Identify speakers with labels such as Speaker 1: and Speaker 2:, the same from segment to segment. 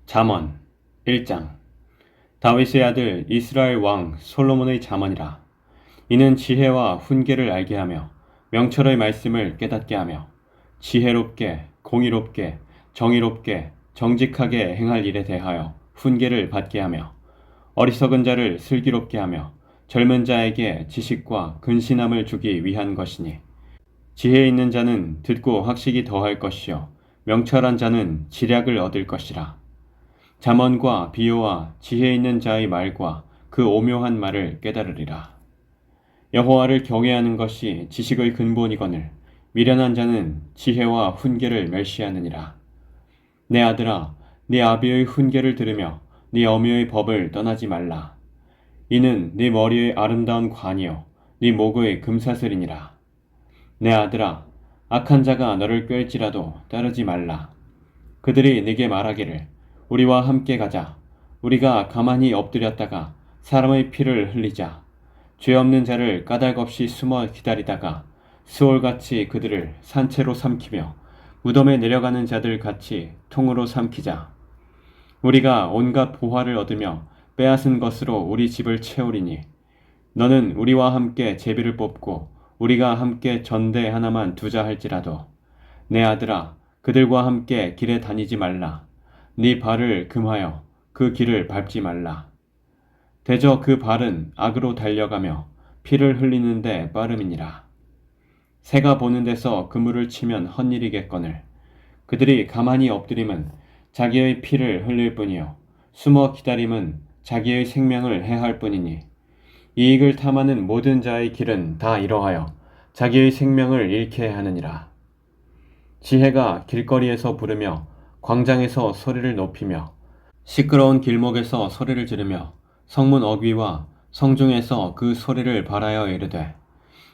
Speaker 1: 잠언 1장. 다윗의 아들 이스라엘 왕 솔로몬의 잠언이라. 이는 지혜와 훈계를 알게 하며 명철의 말씀을 깨닫게 하며 지혜롭게 공의롭게 정의롭게 정직하게 행할 일에 대하여 훈계를 받게 하며 어리석은 자를 슬기롭게 하며 젊은 자에게 지식과 근신함을 주기 위한 것이니, 지혜 있는 자는 듣고 학식이 더할 것이요 명철한 자는 지략을 얻을 것이라. 잠언과 비유와 지혜 있는 자의 말과 그 오묘한 말을 깨달으리라. 여호와를 경외하는 것이 지식의 근본이거늘 미련한 자는 지혜와 훈계를 멸시하느니라. 내 아들아, 네 아비의 훈계를 들으며 네 어미의 법을 떠나지 말라. 이는 네 머리의 아름다운 관이요 네 목의 금사슬이니라. 내 아들아, 악한 자가 너를 꿰을지라도 따르지 말라. 그들이 네게 말하기를 우리와 함께 가자. 우리가 가만히 엎드렸다가 사람의 피를 흘리자. 죄 없는 자를 까닭없이 숨어 기다리다가 수월같이 그들을 산채로 삼키며 무덤에 내려가는 자들 같이 통으로 삼키자. 우리가 온갖 보화를 얻으며 빼앗은 것으로 우리 집을 채우리니, 너는 우리와 함께 제비를 뽑고 우리가 함께 전대 하나만 두자 할지라도 내 아들아, 그들과 함께 길에 다니지 말라. 네 발을 금하여 그 길을 밟지 말라. 대저 그 발은 악으로 달려가며 피를 흘리는데 빠름이니라. 새가 보는 데서 그물을 치면 헛일이겠거늘 그들이 가만히 엎드림은 자기의 피를 흘릴 뿐이요 숨어 기다림은 자기의 생명을 해할 뿐이니, 이익을 탐하는 모든 자의 길은 다 이러하여 자기의 생명을 잃게 하느니라. 지혜가 길거리에서 부르며 광장에서 소리를 높이며 시끄러운 길목에서 소리를 지르며 성문 어귀와 성중에서 그 소리를 발하여 이르되,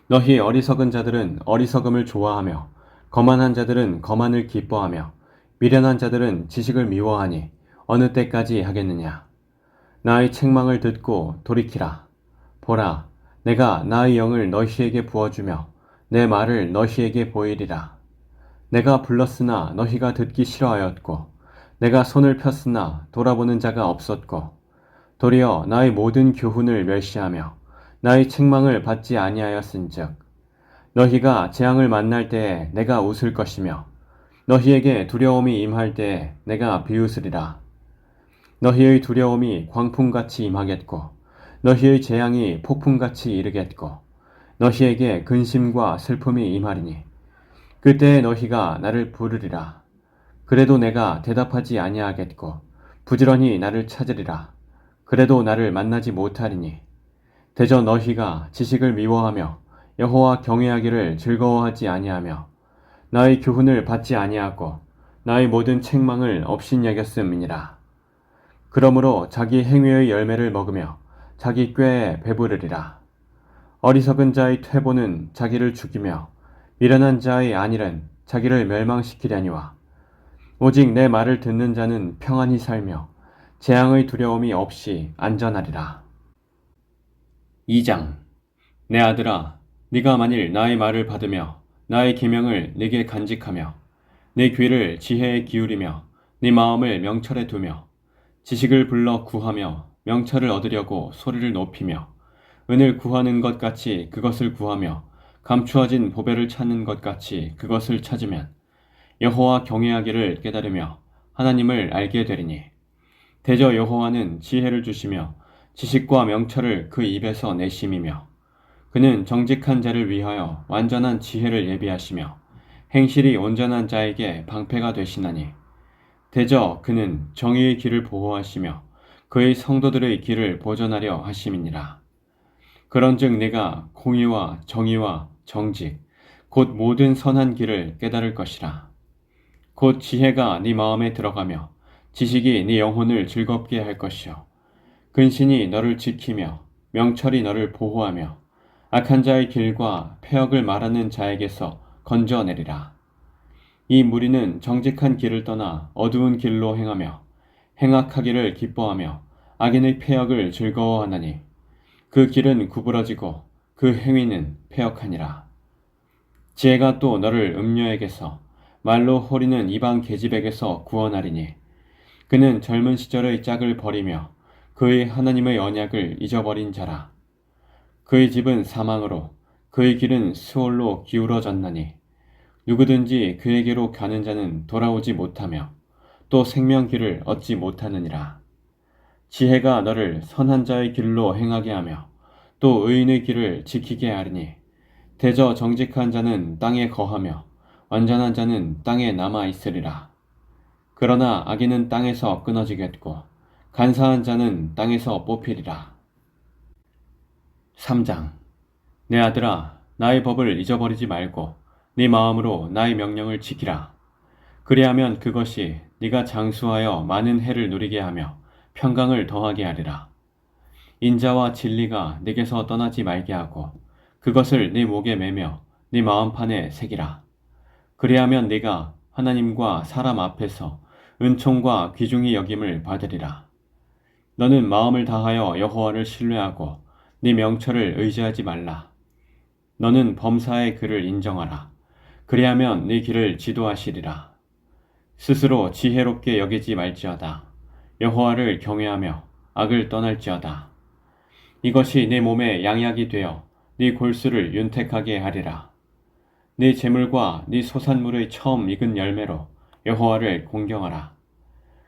Speaker 1: 너희 어리석은 자들은 어리석음을 좋아하며 거만한 자들은 거만을 기뻐하며 미련한 자들은 지식을 미워하니 어느 때까지 하겠느냐. 나의 책망을 듣고 돌이키라. 보라, 내가 나의 영을 너희에게 부어주며 내 말을 너희에게 보이리라. 내가 불렀으나 너희가 듣기 싫어하였고 내가 손을 폈으나 돌아보는 자가 없었고, 도리어 나의 모든 교훈을 멸시하며 나의 책망을 받지 아니하였은즉 너희가 재앙을 만날 때에 내가 웃을 것이며 너희에게 두려움이 임할 때에 내가 비웃으리라. 너희의 두려움이 광풍같이 임하겠고 너희의 재앙이 폭풍같이 이르겠고 너희에게 근심과 슬픔이 임하리니, 그때에 너희가 나를 부르리라. 그래도 내가 대답하지 아니하겠고 부지런히 나를 찾으리라. 그래도 나를 만나지 못하리니, 대저 너희가 지식을 미워하며 여호와 경외하기를 즐거워하지 아니하며 나의 교훈을 받지 아니하고 나의 모든 책망을 업신여겼음이니라. 그러므로 자기 행위의 열매를 먹으며 자기 꾀에 배부르리라. 어리석은 자의 퇴보는 자기를 죽이며 미련한 자의 안일은 자기를 멸망시키려니와, 오직 내 말을 듣는 자는 평안히 살며 재앙의 두려움이 없이 안전하리라. 2장. 내 아들아, 네가 만일 나의 말을 받으며 나의 계명을 네게 간직하며 내 귀를 지혜에 기울이며 네 마음을 명철에 두며 지식을 불러 구하며 명철을 얻으려고 소리를 높이며 은을 구하는 것 같이 그것을 구하며 감추어진 보배를 찾는 것 같이 그것을 찾으면 여호와 경외하기를 깨달으며 하나님을 알게 되리니, 대저 여호와는 지혜를 주시며 지식과 명철을 그 입에서 내심이며 그는 정직한 자를 위하여 완전한 지혜를 예비하시며 행실이 온전한 자에게 방패가 되시나니, 대저 그는 정의의 길을 보호하시며 그의 성도들의 길을 보전하려 하심이니라. 그런즉 네가 공의와 정의와 정직 곧 모든 선한 길을 깨달을 것이라. 곧 지혜가 네 마음에 들어가며 지식이 네 영혼을 즐겁게 할 것이요 근신이 너를 지키며 명철이 너를 보호하며 악한 자의 길과 패역을 말하는 자에게서 건져내리라. 이 무리는 정직한 길을 떠나 어두운 길로 행하며 행악하기를 기뻐하며 악인의 패역을 즐거워하나니, 그 길은 구부러지고 그 행위는 패역하니라. 지혜가 또 너를 음녀에게서 말로 호리는 이방 계집에게서 구원하리니, 그는 젊은 시절의 짝을 버리며 그의 하나님의 언약을 잊어버린 자라. 그의 집은 사망으로 그의 길은 수월로 기울어졌나니 누구든지 그에게로 가는 자는 돌아오지 못하며 또 생명길을 얻지 못하느니라. 지혜가 너를 선한 자의 길로 행하게 하며 또 의인의 길을 지키게 하리니 대저 정직한 자는 땅에 거하며 완전한 자는 땅에 남아 있으리라. 그러나 악인은 땅에서 끊어지겠고 간사한 자는 땅에서 뽑히리라. 3장. 내 아들아, 나의 법을 잊어버리지 말고 네 마음으로 나의 명령을 지키라. 그리하면 그것이 네가 장수하여 많은 해를 누리게 하며 평강을 더하게 하리라. 인자와 진리가 네게서 떠나지 말게 하고 그것을 네 목에 매며 네 마음판에 새기라. 그리하면 네가 하나님과 사람 앞에서 은총과 귀중히 여김을 받으리라. 너는 마음을 다하여 여호와를 신뢰하고 네 명철을 의지하지 말라. 너는 범사의 그를 인정하라. 그리하면 네 길을 지도하시리라. 스스로 지혜롭게 여기지 말지어다. 여호와를 경외하며 악을 떠날지어다. 이것이 네 몸에 양약이 되어 네 골수를 윤택하게 하리라. 네 재물과 네 소산물의 처음 익은 열매로 여호와를 공경하라.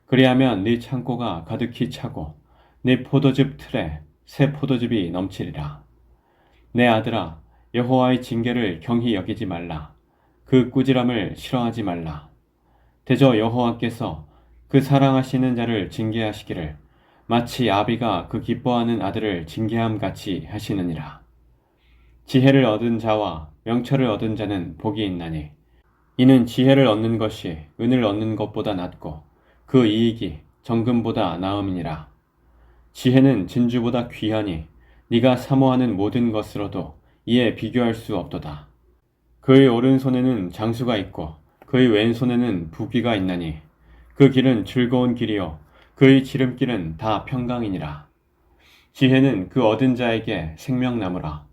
Speaker 1: 그리하면 네 창고가 가득히 차고 네 포도즙 틀에 새 포도즙이 넘치리라. 내 아들아, 여호와의 징계를 경히 여기지 말라. 그 꾸지람을 싫어하지 말라. 대저 여호와께서 그 사랑하시는 자를 징계하시기를 마치 아비가 그 기뻐하는 아들을 징계함 같이 하시느니라. 지혜를 얻은 자와 명철을 얻은 자는 복이 있나니 이는 지혜를 얻는 것이 은을 얻는 것보다 낫고 그 이익이 정금보다 나음이니라. 지혜는 진주보다 귀하니 네가 사모하는 모든 것으로도 이에 비교할 수 없도다. 그의 오른손에는 장수가 있고 그의 왼손에는 부귀가 있나니 그 길은 즐거운 길이요 그의 지름길은 다 평강이니라. 지혜는 그 얻은 자에게 생명나무라.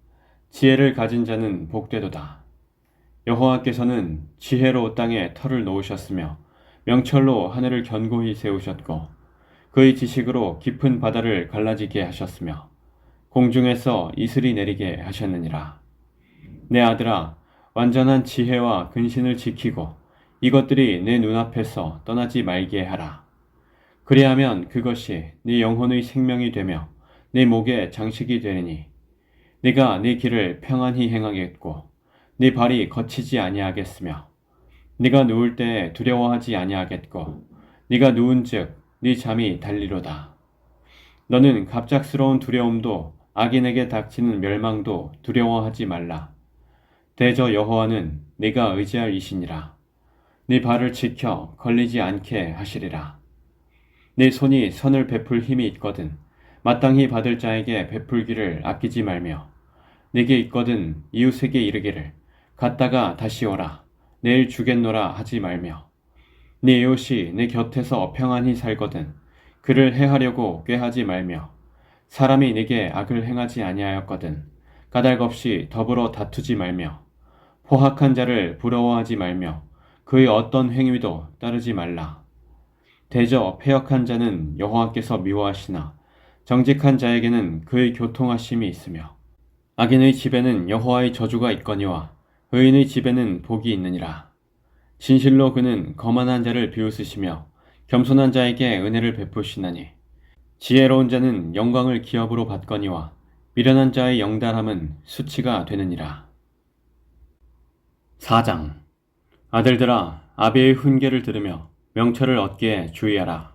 Speaker 1: 지혜를 가진 자는 복되도다. 여호와께서는 지혜로 땅에 터를 놓으셨으며 명철로 하늘을 견고히 세우셨고 그의 지식으로 깊은 바다를 갈라지게 하셨으며 공중에서 이슬이 내리게 하셨느니라. 내 아들아, 완전한 지혜와 근신을 지키고 이것들이 내 눈앞에서 떠나지 말게 하라. 그리하면 그것이 네 영혼의 생명이 되며 네 목에 장식이 되리니 네가 네 길을 평안히 행하겠고 네 발이 거치지 아니하겠으며 네가 누울 때에 두려워하지 아니하겠고 네가 누운즉 네 잠이 달리로다. 너는 갑작스러운 두려움도 악인에게 닥치는 멸망도 두려워하지 말라. 대저 여호와는 네가 의지할 이시니라. 네 발을 지켜 걸리지 않게 하시리라. 네 손이 선을 베풀 힘이 있거든 마땅히 받을 자에게 베풀기를 아끼지 말며 네게 있거든 이웃에게 이르기를 갔다가 다시 오라 내일 주겠노라 하지 말며 네 이웃이 내 곁에서 평안히 살거든 그를 해하려고 꾀하지 말며 사람이 네게 악을 행하지 아니하였거든 까닭없이 더불어 다투지 말며 포학한 자를 부러워하지 말며 그의 어떤 행위도 따르지 말라. 대저 패역한 자는 여호와께서 미워하시나 정직한 자에게는 그의 교통하심이 있으며 악인의 집에는 여호와의 저주가 있거니와 의인의 집에는 복이 있느니라. 진실로 그는 거만한 자를 비웃으시며 겸손한 자에게 은혜를 베푸시나니 지혜로운 자는 영광을 기업으로 받거니와 미련한 자의 영달함은 수치가 되느니라. 4장. 아들들아, 아비의 훈계를 들으며 명철을 얻기에 주의하라.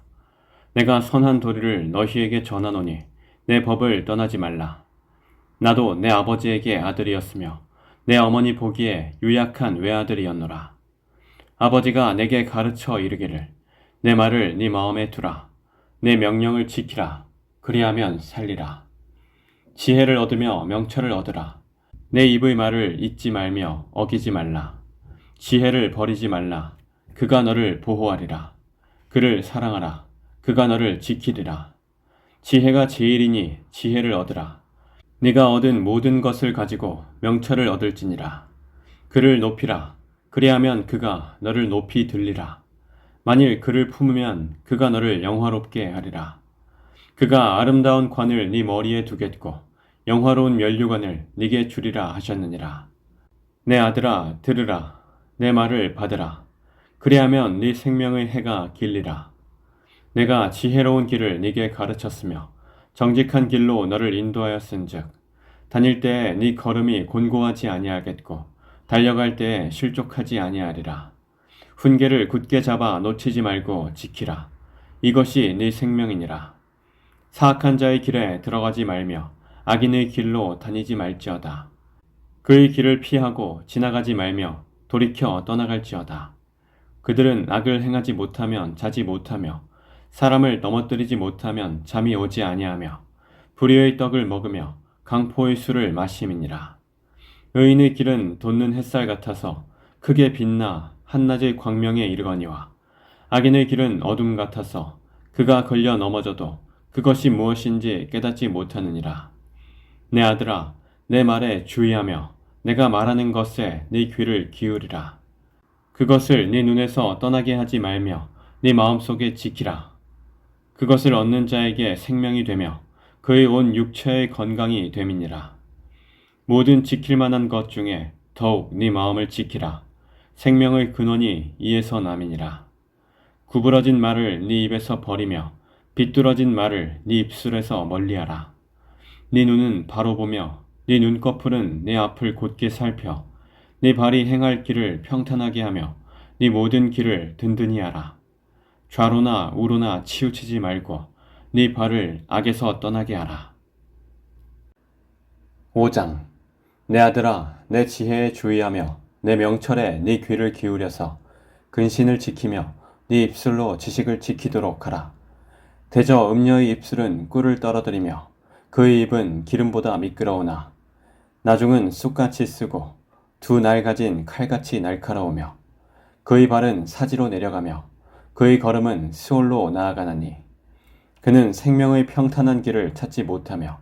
Speaker 1: 내가 선한 도리를 너희에게 전하노니 내 법을 떠나지 말라. 나도 내 아버지에게 아들이었으며 내 어머니 보기에 유약한 외아들이었노라. 아버지가 내게 가르쳐 이르기를 내 말을 네 마음에 두라. 내 명령을 지키라. 그리하면 살리라. 지혜를 얻으며 명철을 얻으라. 내 입의 말을 잊지 말며 어기지 말라. 지혜를 버리지 말라. 그가 너를 보호하리라. 그를 사랑하라. 그가 너를 지키리라. 지혜가 제일이니 지혜를 얻으라. 네가 얻은 모든 것을 가지고 명철을 얻을지니라. 그를 높이라. 그리하면 그가 너를 높이 들리라. 만일 그를 품으면 그가 너를 영화롭게 하리라. 그가 아름다운 관을 네 머리에 두겠고 영화로운 면류관을 네게 주리라 하셨느니라. 내 아들아 들으라. 내 말을 받으라. 그리하면 네 생명의 해가 길리라. 내가 지혜로운 길을 네게 가르쳤으며 정직한 길로 너를 인도하였은즉 다닐 때에 네 걸음이 곤고하지 아니하겠고 달려갈 때에 실족하지 아니하리라. 훈계를 굳게 잡아 놓치지 말고 지키라. 이것이 네 생명이니라. 사악한 자의 길에 들어가지 말며 악인의 길로 다니지 말지어다. 그의 길을 피하고 지나가지 말며 돌이켜 떠나갈지어다. 그들은 악을 행하지 못하면 자지 못하며 사람을 넘어뜨리지 못하면 잠이 오지 아니하며 불의의 떡을 먹으며 강포의 술을 마심이니라. 의인의 길은 돋는 햇살 같아서 크게 빛나 한낮의 광명에 이르거니와 악인의 길은 어둠 같아서 그가 걸려 넘어져도 그것이 무엇인지 깨닫지 못하느니라. 내 아들아 내 말에 주의하며 내가 말하는 것에 네 귀를 기울이라. 그것을 네 눈에서 떠나게 하지 말며 네 마음속에 지키라. 그것을 얻는 자에게 생명이 되며 그의 온 육체의 건강이 됨이니라. 모든 지킬 만한 것 중에 더욱 네 마음을 지키라. 생명의 근원이 이에서 남이니라. 구부러진 말을 네 입에서 버리며 비뚤어진 말을 네 입술에서 멀리하라. 네 눈은 바로 보며 네 눈꺼풀은 내 앞을 곧게 살펴 네 발이 행할 길을 평탄하게 하며 네 모든 길을 든든히 하라. 좌로나 우로나 치우치지 말고 네 발을 악에서 떠나게 하라. 5장. 내 아들아 내 지혜에 주의하며 내 명철에 네 귀를 기울여서 근신을 지키며 네 입술로 지식을 지키도록 하라. 대저 음녀의 입술은 꿀을 떨어뜨리며 그의 입은 기름보다 미끄러우나 나중은 쑥같이 쓰고 두 날 가진 칼같이 날카로우며 그의 발은 사지로 내려가며 그의 걸음은 스올로 나아가나니 그는 생명의 평탄한 길을 찾지 못하며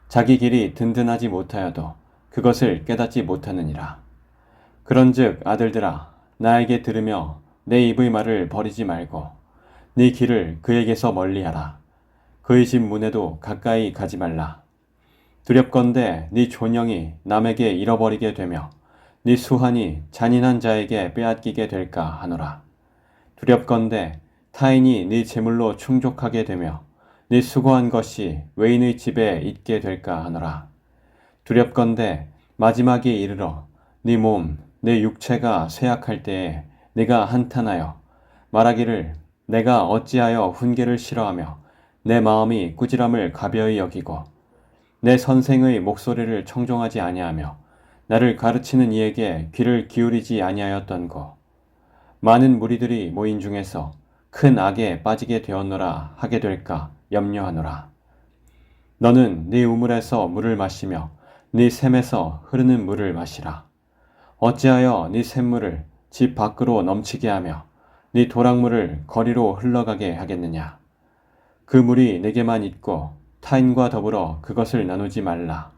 Speaker 1: 자기 길이 든든하지 못하여도 그것을 깨닫지 못하느니라. 그런즉 아들들아 나에게 들으며 내 입의 말을 버리지 말고 네 길을 그에게서 멀리하라. 그의 집 문에도 가까이 가지 말라. 두렵건대 네 존영이 남에게 잃어버리게 되며 네 수한이 잔인한 자에게 빼앗기게 될까 하노라. 두렵건대 타인이 네 재물로 충족하게 되며 네 수고한 것이 외인의 집에 있게 될까 하노라. 두렵건대 마지막에 이르러 네 몸, 내 육체가 쇠약할 때에 네가 한탄하여 말하기를 내가 어찌하여 훈계를 싫어하며 내 마음이 꾸지람을 가벼이 여기고 내 선생의 목소리를 청종하지 아니하며 나를 가르치는 이에게 귀를 기울이지 아니하였던고. 많은 무리들이 모인 중에서 큰 악에 빠지게 되었노라 하게 될까 염려하노라. 너는 네 우물에서 물을 마시며 네 샘에서 흐르는 물을 마시라. 어찌하여 네 샘물을 집 밖으로 넘치게 하며 네 도랑물을 거리로 흘러가게 하겠느냐. 그 물이 내게만 있고 타인과 더불어 그것을 나누지 말라.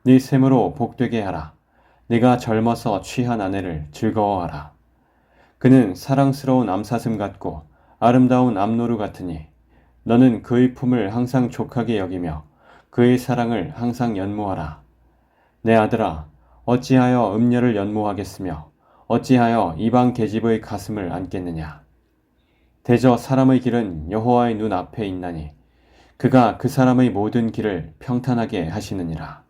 Speaker 1: 네 샘으로 복되게 하라. 네가 젊어서 취한 아내를 즐거워하라. 그는 사랑스러운 암사슴 같고 아름다운 암노루 같으니 너는 그의 품을 항상 족하게 여기며 그의 사랑을 항상 연모하라. 내 아들아 어찌하여 음녀를 연모하겠으며 어찌하여 이방 계집의 가슴을 안겠느냐. 대저 사람의 길은 여호와의 눈 앞에 있나니 그가 그 사람의 모든 길을 평탄하게 하시느니라.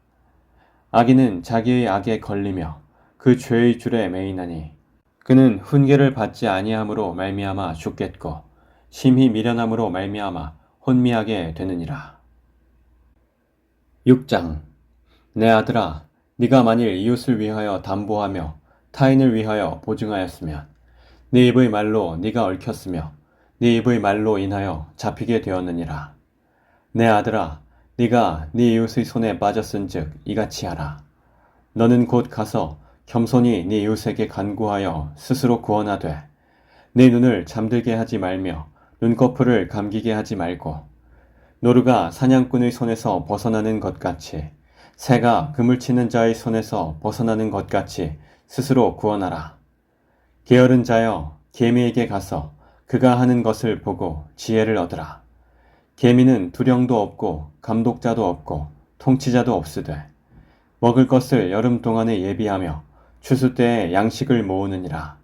Speaker 1: 악인은 자기의 악에 걸리며 그 죄의 줄에 매이나니 그는 훈계를 받지 아니함으로 말미암아 죽겠고 심히 미련함으로 말미암아 혼미하게 되느니라. 6장. 내 아들아 네가 만일 이웃을 위하여 담보하며 타인을 위하여 보증하였으면 네 입의 말로 네가 얽혔으며 네 입의 말로 인하여 잡히게 되었느니라. 내 아들아 네가 네 이웃의 손에 빠졌은즉 이같이 하라. 너는 곧 가서 겸손히 네 이웃에게 간구하여 스스로 구원하되 네 눈을 잠들게 하지 말며 눈꺼풀을 감기게 하지 말고 노루가 사냥꾼의 손에서 벗어나는 것 같이 새가 그물 치는 자의 손에서 벗어나는 것 같이 스스로 구원하라. 게으른 자여 개미에게 가서 그가 하는 것을 보고 지혜를 얻으라. 계미는 두령도 없고 감독자도 없고 통치자도 없으되 먹을 것을 여름 동안에 예비하며 추수 때에 양식을 모으느니라.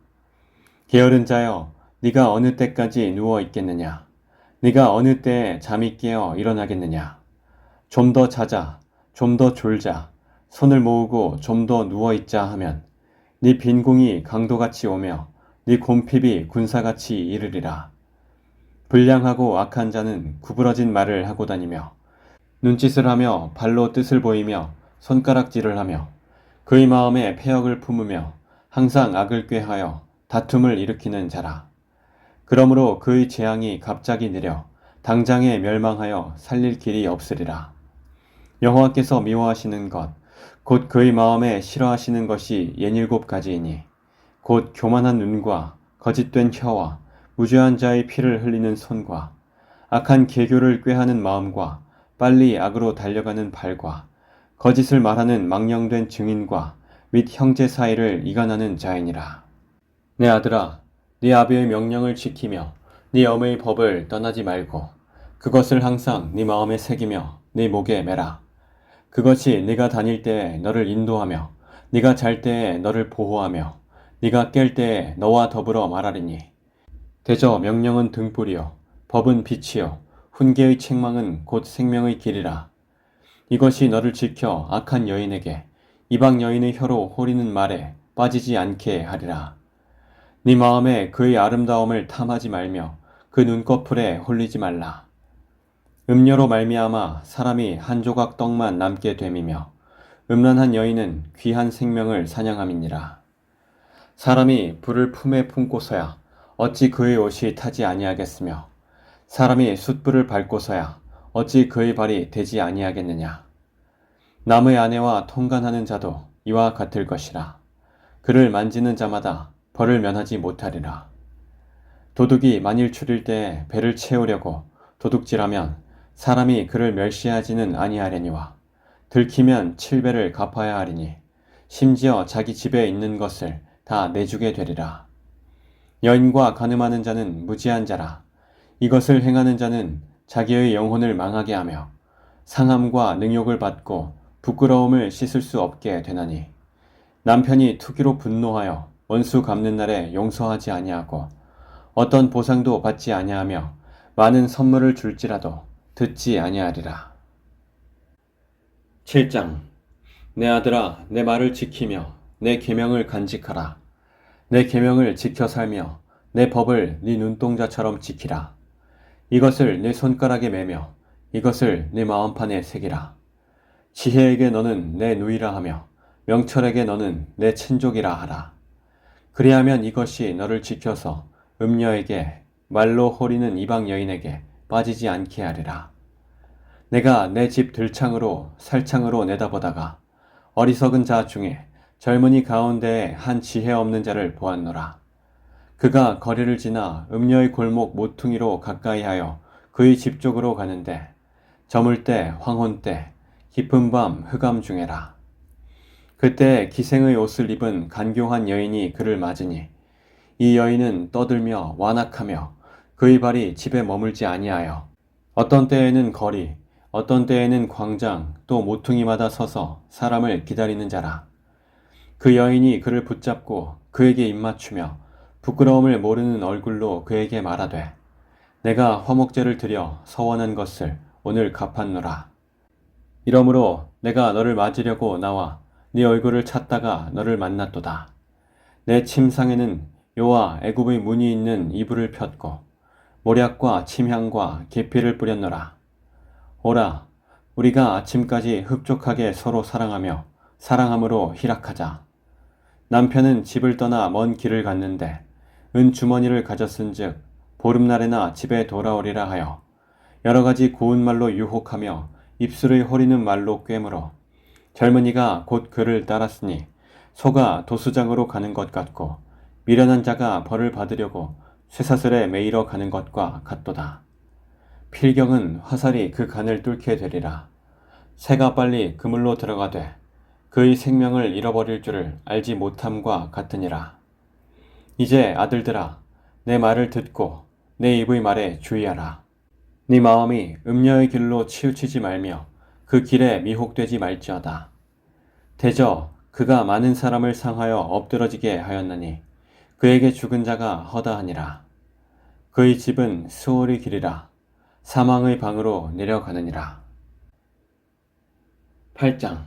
Speaker 1: 게으른 자여, 네가 어느 때까지 누워 있겠느냐? 네가 어느 때에 잠이 깨어 일어나겠느냐? 좀 더 자자, 좀 더 졸자, 손을 모으고 좀 더 누워 있자 하면 네 빈궁이 강도같이 오며 네 곰핍이 군사같이 이르리라. 불량하고 악한 자는 구부러진 말을 하고 다니며 눈짓을 하며 발로 뜻을 보이며 손가락질을 하며 그의 마음에 패역을 품으며 항상 악을 꾀하여 다툼을 일으키는 자라. 그러므로 그의 재앙이 갑자기 내려 당장에 멸망하여 살릴 길이 없으리라. 여호와께서 미워하시는 것, 곧 그의 마음에 싫어하시는 것이 67가지이니 곧 교만한 눈과 거짓된 혀와 무죄한 자의 피를 흘리는 손과 악한 계교를 꾀하는 마음과 빨리 악으로 달려가는 발과 거짓을 말하는 망령된 증인과 및 형제 사이를 이간하는 자이니라. 내 아들아, 네 아비의 명령을 지키며 네 어머니의 법을 떠나지 말고 그것을 항상 네 마음에 새기며 네 목에 매라. 그것이 네가 다닐 때에 너를 인도하며 네가 잘 때에 너를 보호하며 네가 깰 때에 너와 더불어 말하리니 대저 명령은 등불이요 법은 빛이요 훈계의 책망은 곧 생명의 길이라. 이것이 너를 지켜 악한 여인에게 이방 여인의 혀로 호리는 말에 빠지지 않게 하리라. 네 마음에 그의 아름다움을 탐하지 말며 그 눈꺼풀에 홀리지 말라. 음료로 말미암아 사람이 한 조각 떡만 남게 됨이며 음란한 여인은 귀한 생명을 사냥함이니라. 사람이 불을 품에 품고서야 어찌 그의 옷이 타지 아니하겠으며 사람이 숯불을 밟고서야 어찌 그의 발이 되지 아니하겠느냐. 남의 아내와 통간하는 자도 이와 같을 것이라. 그를 만지는 자마다 벌을 면하지 못하리라. 도둑이 만일 추릴 때에 배를 채우려고 도둑질하면 사람이 그를 멸시하지는 아니하려니와 들키면 7배를 갚아야 하리니 심지어 자기 집에 있는 것을 다 내주게 되리라. 여인과 간음하는 자는 무지한 자라. 이것을 행하는 자는 자기의 영혼을 망하게 하며 상함과 능욕을 받고 부끄러움을 씻을 수 없게 되나니 남편이 투기로 분노하여 원수 갚는 날에 용서하지 아니하고 어떤 보상도 받지 아니하며 많은 선물을 줄지라도 듣지 아니하리라. 7장. 내 아들아, 내 말을 지키며 내 계명을 간직하라. 내 계명을 지켜 살며 내 법을 네 눈동자처럼 지키라. 이것을 네 손가락에 매며 이것을 네 마음판에 새기라. 지혜에게 너는 내 누이라 하며 명철에게 너는 내 친족이라 하라. 그리하면 이것이 너를 지켜서 음녀에게 말로 호리는 이방 여인에게 빠지지 않게 하리라. 내가 내 집 들창으로 살창으로 내다보다가 어리석은 자 중에 젊은이 가운데에 한 지혜 없는 자를 보았노라. 그가 거리를 지나 음녀의 골목 모퉁이로 가까이하여 그의 집 쪽으로 가는데 저물 때 황혼 때 깊은 밤 흑암 중에라. 그때 기생의 옷을 입은 간교한 여인이 그를 맞으니 이 여인은 떠들며 완악하며 그의 발이 집에 머물지 아니하여 어떤 때에는 거리 어떤 때에는 광장 또 모퉁이마다 서서 사람을 기다리는 자라. 그 여인이 그를 붙잡고 그에게 입맞추며 부끄러움을 모르는 얼굴로 그에게 말하되 내가 화목제를 드려 서원한 것을 오늘 갚았노라. 이러므로 내가 너를 맞으려고 나와 네 얼굴을 찾다가 너를 만났도다. 내 침상에는 요와 애굽의 문이 있는 이불을 폈고 모략과 침향과 계피를 뿌렸노라. 오라, 우리가 아침까지 흡족하게 서로 사랑하며 사랑함으로 희락하자. 남편은 집을 떠나 먼 길을 갔는데 은 주머니를 가졌은즉 보름날에나 집에 돌아오리라 하여 여러 가지 고운 말로 유혹하며 입술의 호리는 말로 꿰물어 젊은이가 곧 그를 따랐으니 소가 도수장으로 가는 것 같고 미련한 자가 벌을 받으려고 쇠사슬에 매이러 가는 것과 같도다. 필경은 화살이 그 간을 뚫게 되리라. 새가 빨리 그물로 들어가되 그의 생명을 잃어버릴 줄을 알지 못함과 같으니라. 이제 아들들아, 내 말을 듣고 내 입의 말에 주의하라. 네 마음이 음녀의 길로 치우치지 말며 그 길에 미혹되지 말지어다. 대저 그가 많은 사람을 상하여 엎드러지게 하였나니 그에게 죽은 자가 허다하니라. 그의 집은 스올의 길이라 사망의 방으로 내려가느니라. 8장.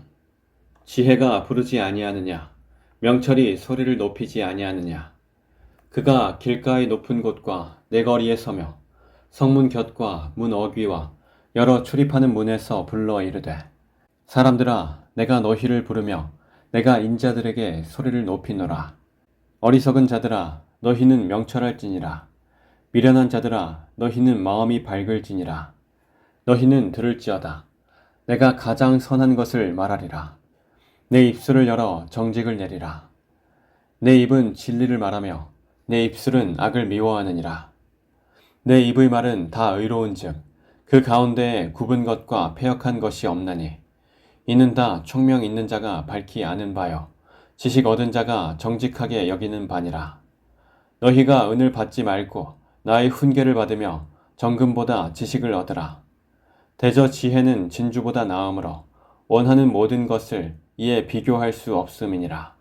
Speaker 1: 지혜가 부르지 아니하느냐, 명철이 소리를 높이지 아니하느냐. 그가 길가의 높은 곳과 내거리에 서며 성문 곁과 문 어귀와 여러 출입하는 문에서 불러 이르되, 사람들아 내가 너희를 부르며 내가 인자들에게 소리를 높이노라. 어리석은 자들아 너희는 명철할지니라. 미련한 자들아 너희는 마음이 밝을지니라. 너희는 들을지어다. 내가 가장 선한 것을 말하리라. 내 입술을 열어 정직을 내리라. 내 입은 진리를 말하며 내 입술은 악을 미워하느니라. 내 입의 말은 다 의로운즉 그 가운데에 굽은 것과 패역한 것이 없나니 이는 다 총명 있는 자가 밝히 아는 바요 지식 얻은 자가 정직하게 여기는 바니라. 너희가 은을 받지 말고 나의 훈계를 받으며 정금보다 지식을 얻으라. 대저 지혜는 진주보다 나음으로 원하는 모든 것을 이에 비교할 수 없음이니라.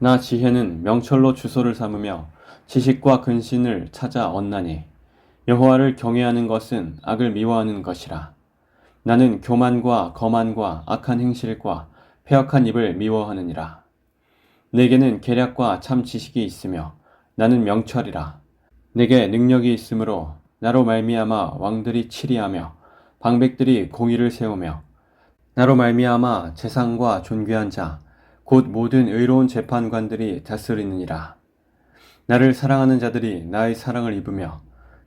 Speaker 1: 나 지혜는 명철로 주소를 삼으며 지식과 근신을 찾아 얻나니 여호와를 경외하는 것은 악을 미워하는 것이라. 나는 교만과 거만과 악한 행실과 패역한 입을 미워하느니라. 내게는 계략과 참 지식이 있으며 나는 명철이라. 내게 능력이 있으므로 나로 말미암아 왕들이 치리하며 방백들이 공의를 세우며 나로 말미암아 재상과 존귀한 자 곧 모든 의로운 재판관들이 다스리느니라. 나를 사랑하는 자들이 나의 사랑을 입으며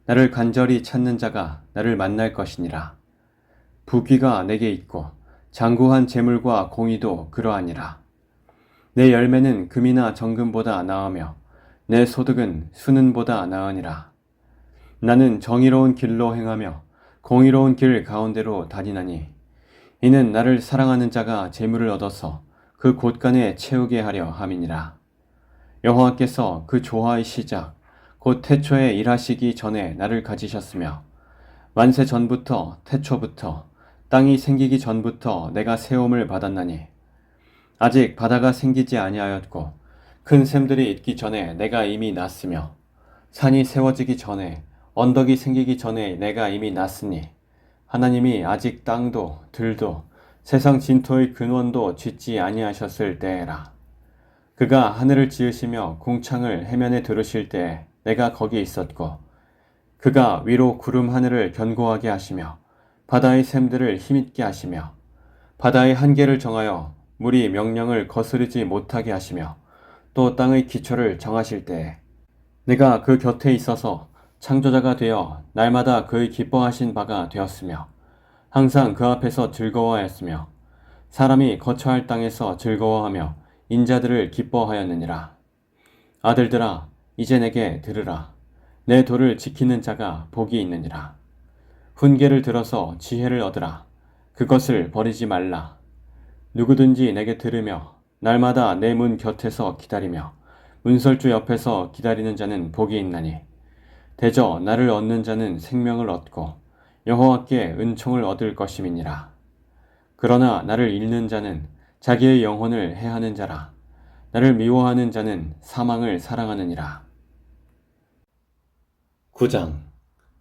Speaker 1: 나를 간절히 찾는 자가 나를 만날 것이니라. 부귀가 내게 있고 장구한 재물과 공의도 그러하니라. 내 열매는 금이나 정금보다 나으며 내 소득은 수는보다 나으니라. 나는 정의로운 길로 행하며 공의로운 길 가운데로 다니나니 이는 나를 사랑하는 자가 재물을 얻어서 그 곳간에 채우게 하려 함이니라. 여호와께서 그 조화의 시작 곧 태초에 일하시기 전에 나를 가지셨으며 만세 전부터 태초부터 땅이 생기기 전부터 내가 세움을 받았나니 아직 바다가 생기지 아니하였고 큰 샘들이 있기 전에 내가 이미 났으며 산이 세워지기 전에 언덕이 생기기 전에 내가 이미 났으니 하나님이 아직 땅도 들도 세상 진토의 근원도 짓지 아니하셨을 때에라. 그가 하늘을 지으시며 궁창을 해면에 두르실 때에 내가 거기 있었고 그가 위로 구름 하늘을 견고하게 하시며 바다의 샘들을 힘있게 하시며 바다의 한계를 정하여 물이 명령을 거스르지 못하게 하시며 또 땅의 기초를 정하실 때에 내가 그 곁에 있어서 창조자가 되어 날마다 그의 기뻐하신 바가 되었으며 항상 그 앞에서 즐거워하였으며 사람이 거처할 땅에서 즐거워하며 인자들을 기뻐하였느니라. 아들들아 이제 내게 들으라. 내 도를 지키는 자가 복이 있느니라. 훈계를 들어서 지혜를 얻으라. 그것을 버리지 말라. 누구든지 내게 들으며 날마다 내 문 곁에서 기다리며 문설주 옆에서 기다리는 자는 복이 있나니 대저 나를 얻는 자는 생명을 얻고 여호와께 은총을 얻을 것임이니라. 그러나 나를 잃는 자는 자기의 영혼을 해하는 자라. 나를 미워하는 자는 사망을 사랑하느니라. 9장.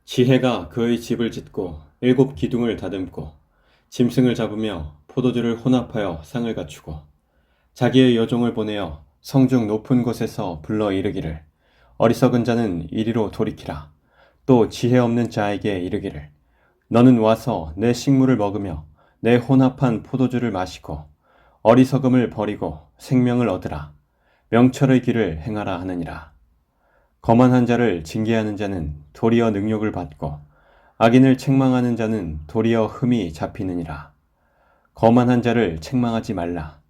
Speaker 1: 지혜가 그의 집을 짓고 7 기둥을 다듬고 짐승을 잡으며 포도주를 혼합하여 상을 갖추고 자기의 여종을 보내어 성중 높은 곳에서 불러 이르기를 어리석은 자는 이리로 돌이키라. 또 지혜 없는 자에게 이르기를 너는 와서 내 식물을 먹으며 내 혼합한 포도주를 마시고 어리석음을 버리고 생명을 얻으라. 명철의 길을 행하라 하느니라. 거만한 자를 징계하는 자는 도리어 능욕을 받고 악인을 책망하는 자는 도리어 흠이 잡히느니라. 거만한 자를 책망하지 말라.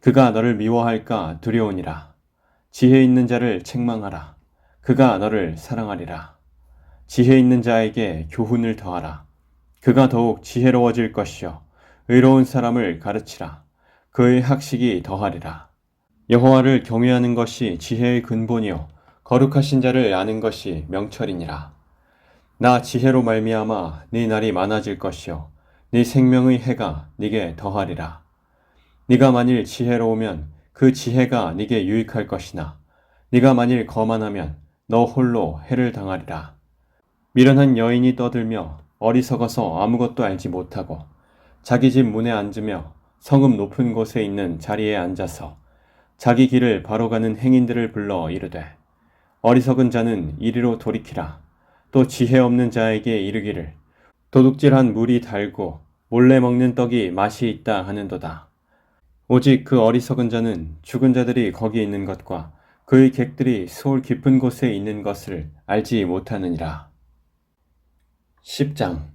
Speaker 1: 그가 너를 미워할까 두려우니라. 지혜 있는 자를 책망하라. 그가 너를 사랑하리라. 지혜 있는 자에게 교훈을 더하라. 그가 더욱 지혜로워질 것이요 의로운 사람을 가르치라. 그의 학식이 더하리라. 여호와를 경외하는 것이 지혜의 근본이요 거룩하신 자를 아는 것이 명철이니라. 나 지혜로 말미암아 네 날이 많아질 것이요 네 생명의 해가 네게 더하리라. 네가 만일 지혜로우면 그 지혜가 네게 유익할 것이나 네가 만일 거만하면 너 홀로 해를 당하리라. 미련한 여인이 떠들며 어리석어서 아무것도 알지 못하고 자기 집 문에 앉으며 성읍 높은 곳에 있는 자리에 앉아서 자기 길을 바로 가는 행인들을 불러 이르되 어리석은 자는 이리로 돌이키라. 또 지혜 없는 자에게 이르기를 도둑질한 물이 달고 몰래 먹는 떡이 맛이 있다 하는도다. 오직 그 어리석은 자는 죽은 자들이 거기 있는 것과 그의 객들이 수올 깊은 곳에 있는 것을 알지 못하느니라. 10장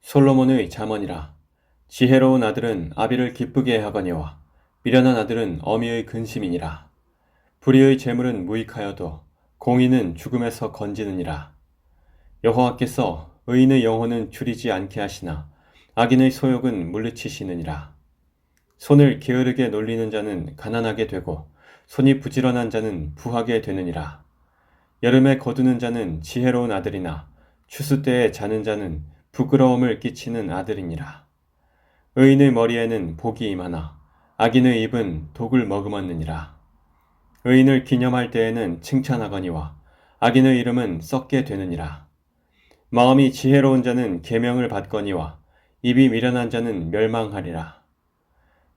Speaker 1: 솔로몬의 잠언이라. 지혜로운 아들은 아비를 기쁘게 하거니와 미련한 아들은 어미의 근심이니라. 불의의 재물은 무익하여도 공의는 죽음에서 건지느니라. 여호와께서 의인의 영혼은 줄이지 않게 하시나 악인의 소욕은 물리치시느니라. 손을 게으르게 놀리는 자는 가난하게 되고 손이 부지런한 자는 부하게 되느니라. 여름에 거두는 자는 지혜로운 아들이나 추수 때에 자는 자는 부끄러움을 끼치는 아들이니라. 의인의 머리에는 복이 임하나 악인의 입은 독을 머금었느니라. 의인을 기념할 때에는 칭찬하거니와 악인의 이름은 썩게 되느니라. 마음이 지혜로운 자는 계명을 받거니와 입이 미련한 자는 멸망하리라.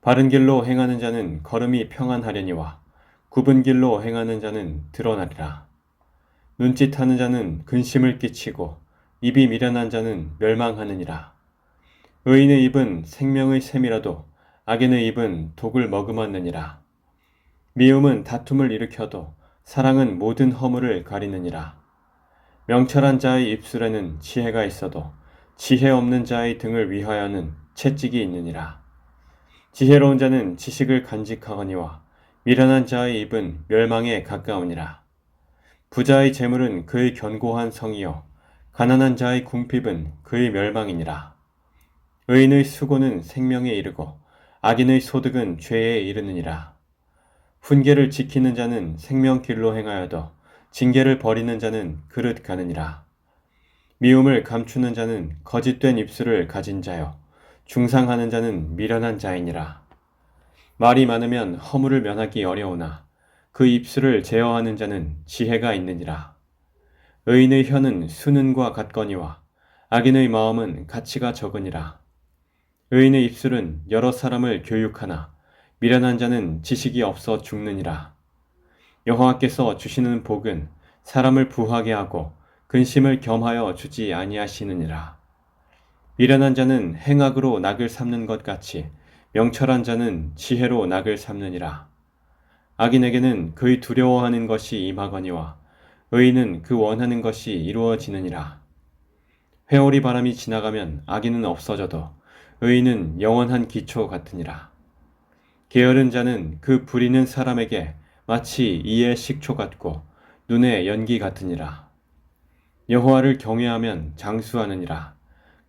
Speaker 1: 바른 길로 행하는 자는 걸음이 평안하려니와 굽은 길로 행하는 자는 드러나리라. 눈짓하는 자는 근심을 끼치고 입이 미련한 자는 멸망하느니라. 의인의 입은 생명의 샘이라도 악인의 입은 독을 머금었느니라. 미움은 다툼을 일으켜도 사랑은 모든 허물을 가리느니라. 명철한 자의 입술에는 지혜가 있어도 지혜 없는 자의 등을 위하여는 채찍이 있느니라. 지혜로운 자는 지식을 간직하거니와 미련한 자의 입은 멸망에 가까우니라. 부자의 재물은 그의 견고한 성이요 가난한 자의 궁핍은 그의 멸망이니라. 의인의 수고는 생명에 이르고 악인의 소득은 죄에 이르느니라. 훈계를 지키는 자는 생명길로 행하여도 징계를 버리는 자는 그릇 가느니라. 미움을 감추는 자는 거짓된 입술을 가진 자요 중상하는 자는 미련한 자이니라. 말이 많으면 허물을 면하기 어려우나 그 입술을 제어하는 자는 지혜가 있느니라. 의인의 혀는 수는과 같거니와 악인의 마음은 가치가 적으니라. 의인의 입술은 여러 사람을 교육하나 미련한 자는 지식이 없어 죽느니라. 여호와께서 주시는 복은 사람을 부하게 하고 근심을 겸하여 주지 아니하시느니라. 미련한 자는 행악으로 낙을 삼는 것 같이 명철한 자는 지혜로 낙을 삼느니라. 악인에게는 그의 두려워하는 것이 임하거니와 의인은 그 원하는 것이 이루어지느니라. 회오리 바람이 지나가면 악인은 없어져도 의인은 영원한 기초 같으니라. 게으른 자는 그 부리는 사람에게 마치 이의 식초 같고 눈의 연기 같으니라. 여호와를 경외하면 장수하느니라.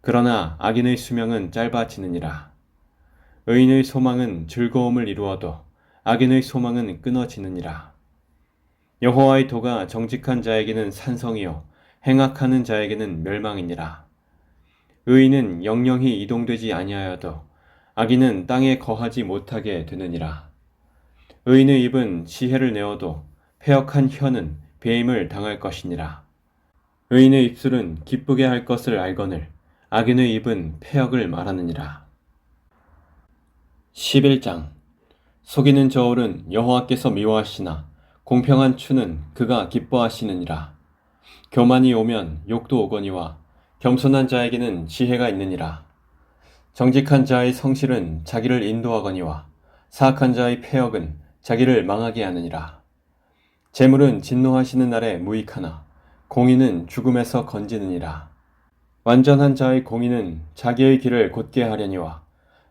Speaker 1: 그러나 악인의 수명은 짧아지느니라. 의인의 소망은 즐거움을 이루어도 악인의 소망은 끊어지느니라. 여호와의 도가 정직한 자에게는 산성이요 행악하는 자에게는 멸망이니라. 의인은 영영히 이동되지 아니하여도 악인은 땅에 거하지 못하게 되느니라. 의인의 입은 지혜를 내어도 패역한 혀는 배임을 당할 것이니라. 의인의 입술은 기쁘게 할 것을 알거늘 악인의 입은 패역을 말하느니라. 11장 속이는 저울은 여호와께서 미워하시나 공평한 추는 그가 기뻐하시느니라. 교만이 오면 욕도 오거니와 겸손한 자에게는 지혜가 있느니라. 정직한 자의 성실은 자기를 인도하거니와 사악한 자의 패역은 자기를 망하게 하느니라. 재물은 진노하시는 날에 무익하나 공의는 죽음에서 건지느니라. 완전한 자의 공의는 자기의 길을 곧게 하려니와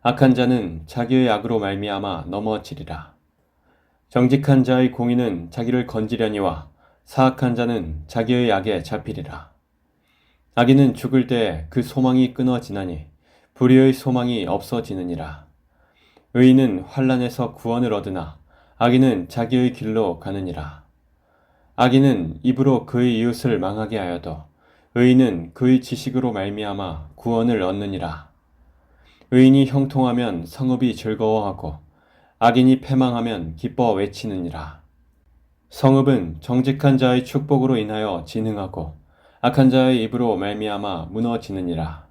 Speaker 1: 악한 자는 자기의 악으로 말미암아 넘어지리라. 정직한 자의 공의는 자기를 건지려니와 사악한 자는 자기의 악에 잡히리라. 악인은 죽을 때에 그 소망이 끊어지나니 불의의 소망이 없어지느니라. 의인은 환난에서 구원을 얻으나 악인은 자기의 길로 가느니라. 악인은 입으로 그의 이웃을 망하게 하여도 의인은 그의 지식으로 말미암아 구원을 얻느니라. 의인이 형통하면 성읍이 즐거워하고 악인이 패망하면 기뻐 외치느니라. 성읍은 정직한 자의 축복으로 인하여 진흥하고 악한 자의 입으로 말미암아 무너지느니라.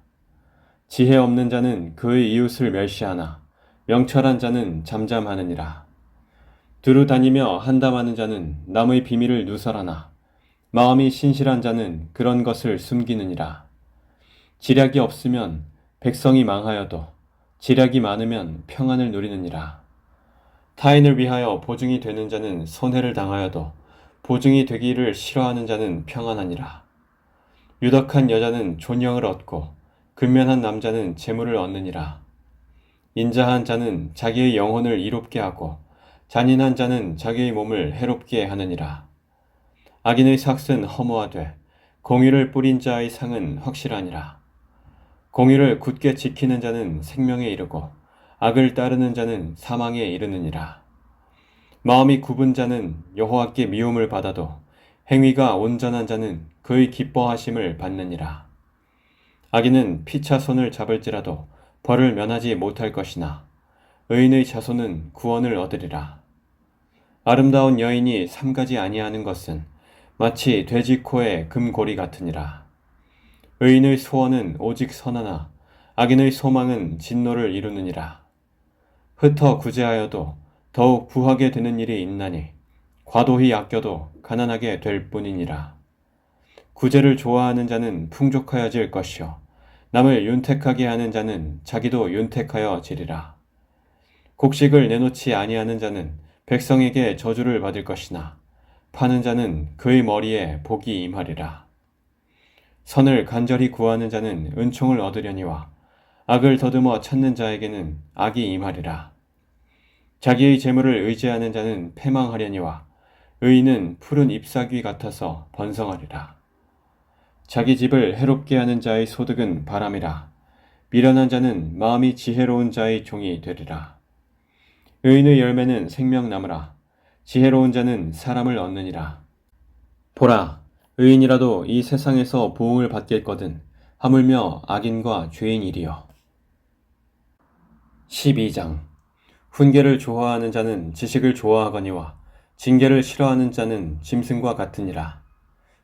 Speaker 1: 지혜 없는 자는 그의 이웃을 멸시하나 명철한 자는 잠잠하느니라. 두루 다니며 한담하는 자는 남의 비밀을 누설하나 마음이 신실한 자는 그런 것을 숨기느니라. 지략이 없으면 백성이 망하여도 지략이 많으면 평안을 누리느니라. 타인을 위하여 보증이 되는 자는 손해를 당하여도 보증이 되기를 싫어하는 자는 평안하니라. 유덕한 여자는 존영을 얻고 근면한 남자는 재물을 얻느니라. 인자한 자는 자기의 영혼을 이롭게 하고 잔인한 자는 자기의 몸을 해롭게 하느니라. 악인의 삭은 허무하되 공의를 뿌린 자의 상은 확실하니라. 공의를 굳게 지키는 자는 생명에 이르고 악을 따르는 자는 사망에 이르느니라. 마음이 굽은 자는 여호와께 미움을 받아도 행위가 온전한 자는 그의 기뻐하심을 받느니라. 악인은 피차 손을 잡을지라도 벌을 면하지 못할 것이나 의인의 자손은 구원을 얻으리라. 아름다운 여인이 삼가지 아니하는 것은 마치 돼지 코의 금고리 같으니라. 의인의 소원은 오직 선하나 악인의 소망은 진노를 이루느니라. 흩어 구제하여도 더욱 부하게 되는 일이 있나니 과도히 아껴도 가난하게 될 뿐이니라. 구제를 좋아하는 자는 풍족하여질 것이요 남을 윤택하게 하는 자는 자기도 윤택하여 지리라. 곡식을 내놓지 아니하는 자는 백성에게 저주를 받을 것이나 파는 자는 그의 머리에 복이 임하리라. 선을 간절히 구하는 자는 은총을 얻으려니와 악을 더듬어 찾는 자에게는 악이 임하리라. 자기의 재물을 의지하는 자는 패망하려니와 의인은 푸른 잎사귀 같아서 번성하리라. 자기 집을 해롭게 하는 자의 소득은 바람이라. 미련한 자는 마음이 지혜로운 자의 종이 되리라. 의인의 열매는 생명나무라. 지혜로운 자는 사람을 얻느니라. 보라, 의인이라도 이 세상에서 보응을 받겠거든 하물며 악인과 죄인이리여. 12장. 훈계를 좋아하는 자는 지식을 좋아하거니와 징계를 싫어하는 자는 짐승과 같으니라.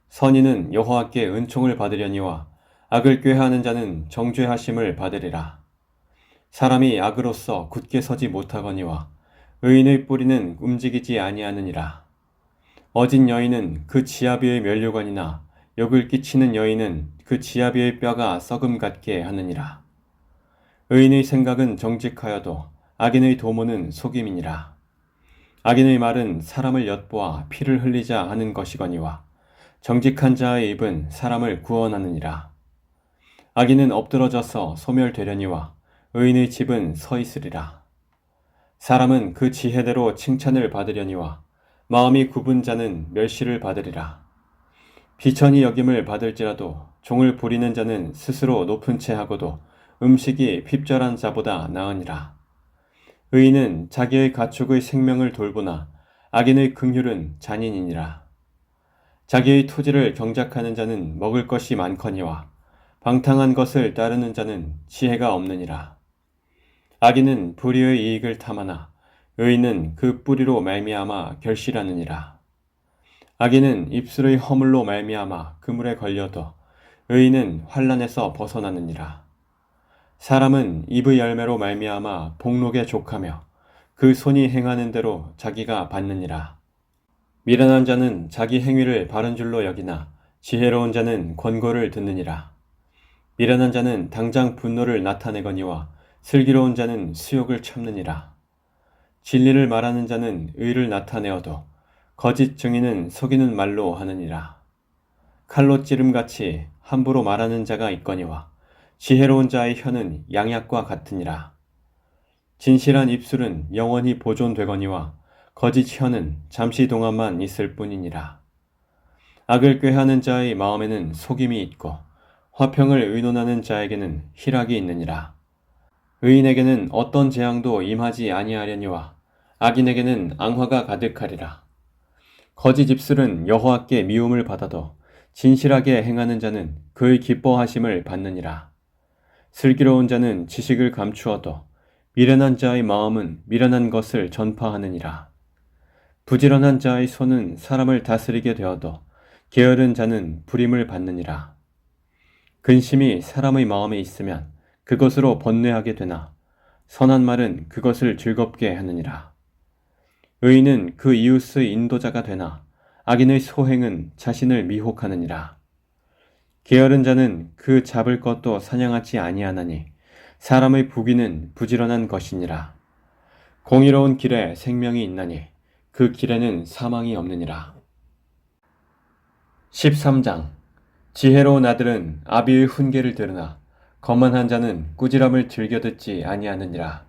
Speaker 1: 선인은 여호와께 은총을 받으려니와 악을 꾀하는 자는 정죄하심을 받으리라. 사람이 악으로서 굳게 서지 못하거니와 의인의 뿌리는 움직이지 아니하느니라. 어진 여인은 그 지아비의 면류관이나 욕을 끼치는 여인은 그 지아비의 뼈가 썩음 같게 하느니라. 의인의 생각은 정직하여도 악인의 도모는 속임이니라. 악인의 말은 사람을 엿보아 피를 흘리자 하는 것이거니와 정직한 자의 입은 사람을 구원하느니라. 악인은 엎드러져서 소멸되려니와 의인의 집은 서 있으리라. 사람은 그 지혜대로 칭찬을 받으려니와 마음이 굽은 자는 멸시를 받으리라. 비천히 여김을 받을지라도 종을 부리는 자는 스스로 높은 채 하고도 음식이 핍절한 자보다 나으니라. 의인은 자기의 가축의 생명을 돌보나 악인의 긍휼은 잔인이니라. 자기의 토지를 경작하는 자는 먹을 것이 많거니와 방탕한 것을 따르는 자는 지혜가 없느니라. 악인은 불의의 이익을 탐하나 의인은 그 뿌리로 말미암아 결실하느니라. 악인은 입술의 허물로 말미암아 그물에 걸려도 의인은 환난에서 벗어나느니라. 사람은 입의 열매로 말미암아 복록에 족하며 그 손이 행하는 대로 자기가 받느니라. 미련한 자는 자기 행위를 바른 줄로 여기나 지혜로운 자는 권고를 듣느니라. 미련한 자는 당장 분노를 나타내거니와 슬기로운 자는 수욕을 참느니라. 진리를 말하는 자는 의를 나타내어도 거짓 증인은 속이는 말로 하느니라. 칼로 찌름같이 함부로 말하는 자가 있거니와 지혜로운 자의 혀는 양약과 같으니라. 진실한 입술은 영원히 보존되거니와 거짓 혀는 잠시 동안만 있을 뿐이니라. 악을 꾀하는 자의 마음에는 속임이 있고 화평을 의논하는 자에게는 희락이 있느니라. 의인에게는 어떤 재앙도 임하지 아니하려니와 악인에게는 앙화가 가득하리라. 거짓 입술은 여호와께 미움을 받아도 진실하게 행하는 자는 그의 기뻐하심을 받느니라. 슬기로운 자는 지식을 감추어도 미련한 자의 마음은 미련한 것을 전파하느니라. 부지런한 자의 손은 사람을 다스리게 되어도 게으른 자는 불임을 받느니라. 근심이 사람의 마음에 있으면 그것으로 번뇌하게 되나 선한 말은 그것을 즐겁게 하느니라. 의인은 그 이웃의 인도자가 되나 악인의 소행은 자신을 미혹하느니라. 게으른 자는 그 잡을 것도 사냥하지 아니하나니 사람의 부귀는 부지런한 것이니라. 공의로운 길에 생명이 있나니 그 길에는 사망이 없느니라. 13장. 지혜로운 아들은 아비의 훈계를 들으나 거만한 자는 꾸지람을 즐겨 듣지 아니하느니라.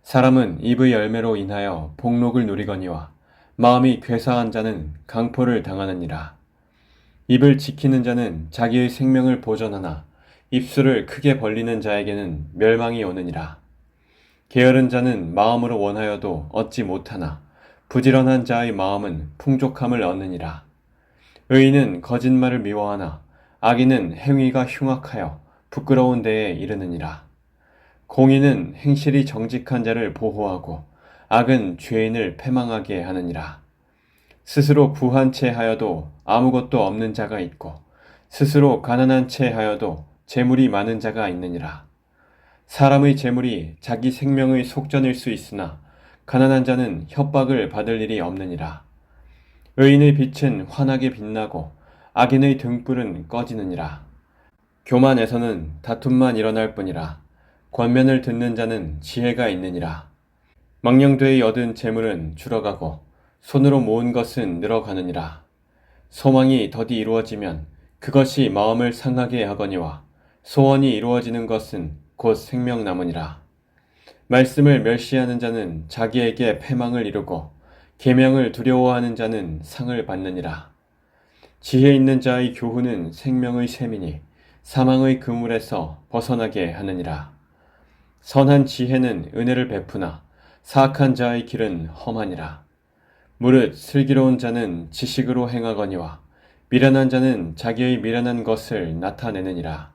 Speaker 1: 사람은 입의 열매로 인하여 복록을 누리거니와 마음이 괴사한 자는 강포를 당하느니라. 입을 지키는 자는 자기의 생명을 보전하나 입술을 크게 벌리는 자에게는 멸망이 오느니라. 게으른 자는 마음으로 원하여도 얻지 못하나 부지런한 자의 마음은 풍족함을 얻느니라. 의인은 거짓말을 미워하나 악인은 행위가 흉악하여 부끄러운 데에 이르느니라. 공의는 행실이 정직한 자를 보호하고 악은 죄인을 패망하게 하느니라. 스스로 부한 채 하여도 아무것도 없는 자가 있고 스스로 가난한 채 하여도 재물이 많은 자가 있느니라. 사람의 재물이 자기 생명의 속전일 수 있으나 가난한 자는 협박을 받을 일이 없느니라. 의인의 빛은 환하게 빛나고 악인의 등불은 꺼지느니라. 교만에서는 다툼만 일어날 뿐이라. 권면을 듣는 자는 지혜가 있느니라. 망령되이 얻은 재물은 줄어가고 손으로 모은 것은 늘어가느니라. 소망이 더디 이루어지면 그것이 마음을 상하게 하거니와 소원이 이루어지는 것은 곧 생명나무니라. 말씀을 멸시하는 자는 자기에게 패망을 이루고 계명을 두려워하는 자는 상을 받느니라. 지혜 있는 자의 교훈은 생명의 샘이니 사망의 그물에서 벗어나게 하느니라. 선한 지혜는 은혜를 베푸나 사악한 자의 길은 험하니라. 무릇 슬기로운 자는 지식으로 행하거니와 미련한 자는 자기의 미련한 것을 나타내느니라.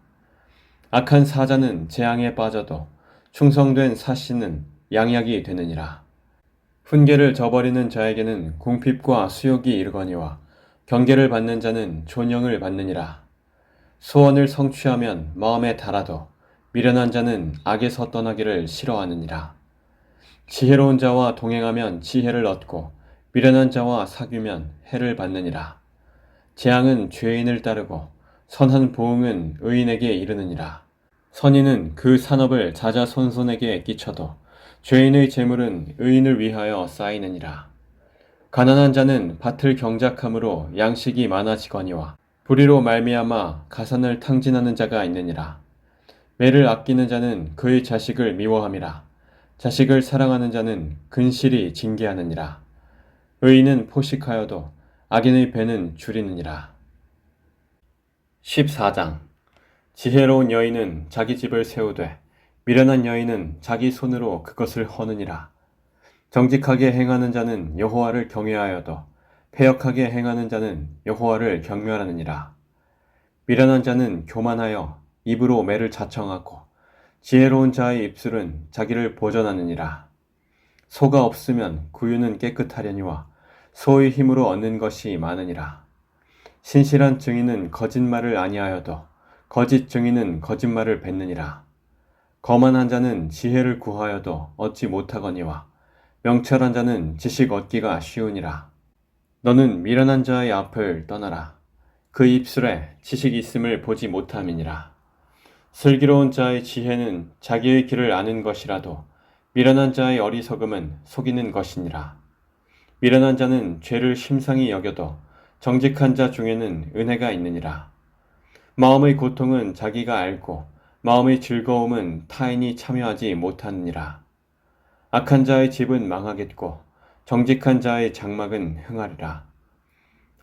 Speaker 1: 악한 사자는 재앙에 빠져도 충성된 사신은 양약이 되느니라. 훈계를 저버리는 자에게는 궁핍과 수욕이 이르거니와 경계를 받는 자는 존영을 받느니라. 소원을 성취하면 마음에 달아도 미련한 자는 악에서 떠나기를 싫어하느니라. 지혜로운 자와 동행하면 지혜를 얻고 미련한 자와 사귀면 해를 받느니라. 재앙은 죄인을 따르고 선한 보응은 의인에게 이르느니라. 선인은 그 산업을 자자손손에게 끼쳐도 죄인의 재물은 의인을 위하여 쌓이느니라. 가난한 자는 밭을 경작함으로 양식이 많아지거니와 불의로 말미암아 가산을 탕진하는 자가 있느니라. 매를 아끼는 자는 그의 자식을 미워함이라. 자식을 사랑하는 자는 근실이 징계하느니라. 의인은 포식하여도 악인의 배는 줄이느니라. 14장. 지혜로운 여인은 자기 집을 세우되 미련한 여인은 자기 손으로 그것을 허느니라. 정직하게 행하는 자는 여호와를 경외하여도 패역하게 행하는 자는 여호와를 경멸하느니라. 미련한 자는 교만하여 입으로 매를 자청하고 지혜로운 자의 입술은 자기를 보전하느니라. 소가 없으면 구유는 깨끗하려니와 소의 힘으로 얻는 것이 많으니라. 신실한 증인은 거짓말을 아니하여도 거짓 증인은 거짓말을 뱉느니라. 거만한 자는 지혜를 구하여도 얻지 못하거니와 명철한 자는 지식 얻기가 쉬우니라. 너는 미련한 자의 앞을 떠나라. 그 입술에 지식이 있음을 보지 못함이니라. 슬기로운 자의 지혜는 자기의 길을 아는 것이라도 미련한 자의 어리석음은 속이는 것이니라. 미련한 자는 죄를 심상히 여겨도 정직한 자 중에는 은혜가 있느니라. 마음의 고통은 자기가 알고 마음의 즐거움은 타인이 참여하지 못하느니라. 악한 자의 집은 망하겠고 정직한 자의 장막은 흥하리라.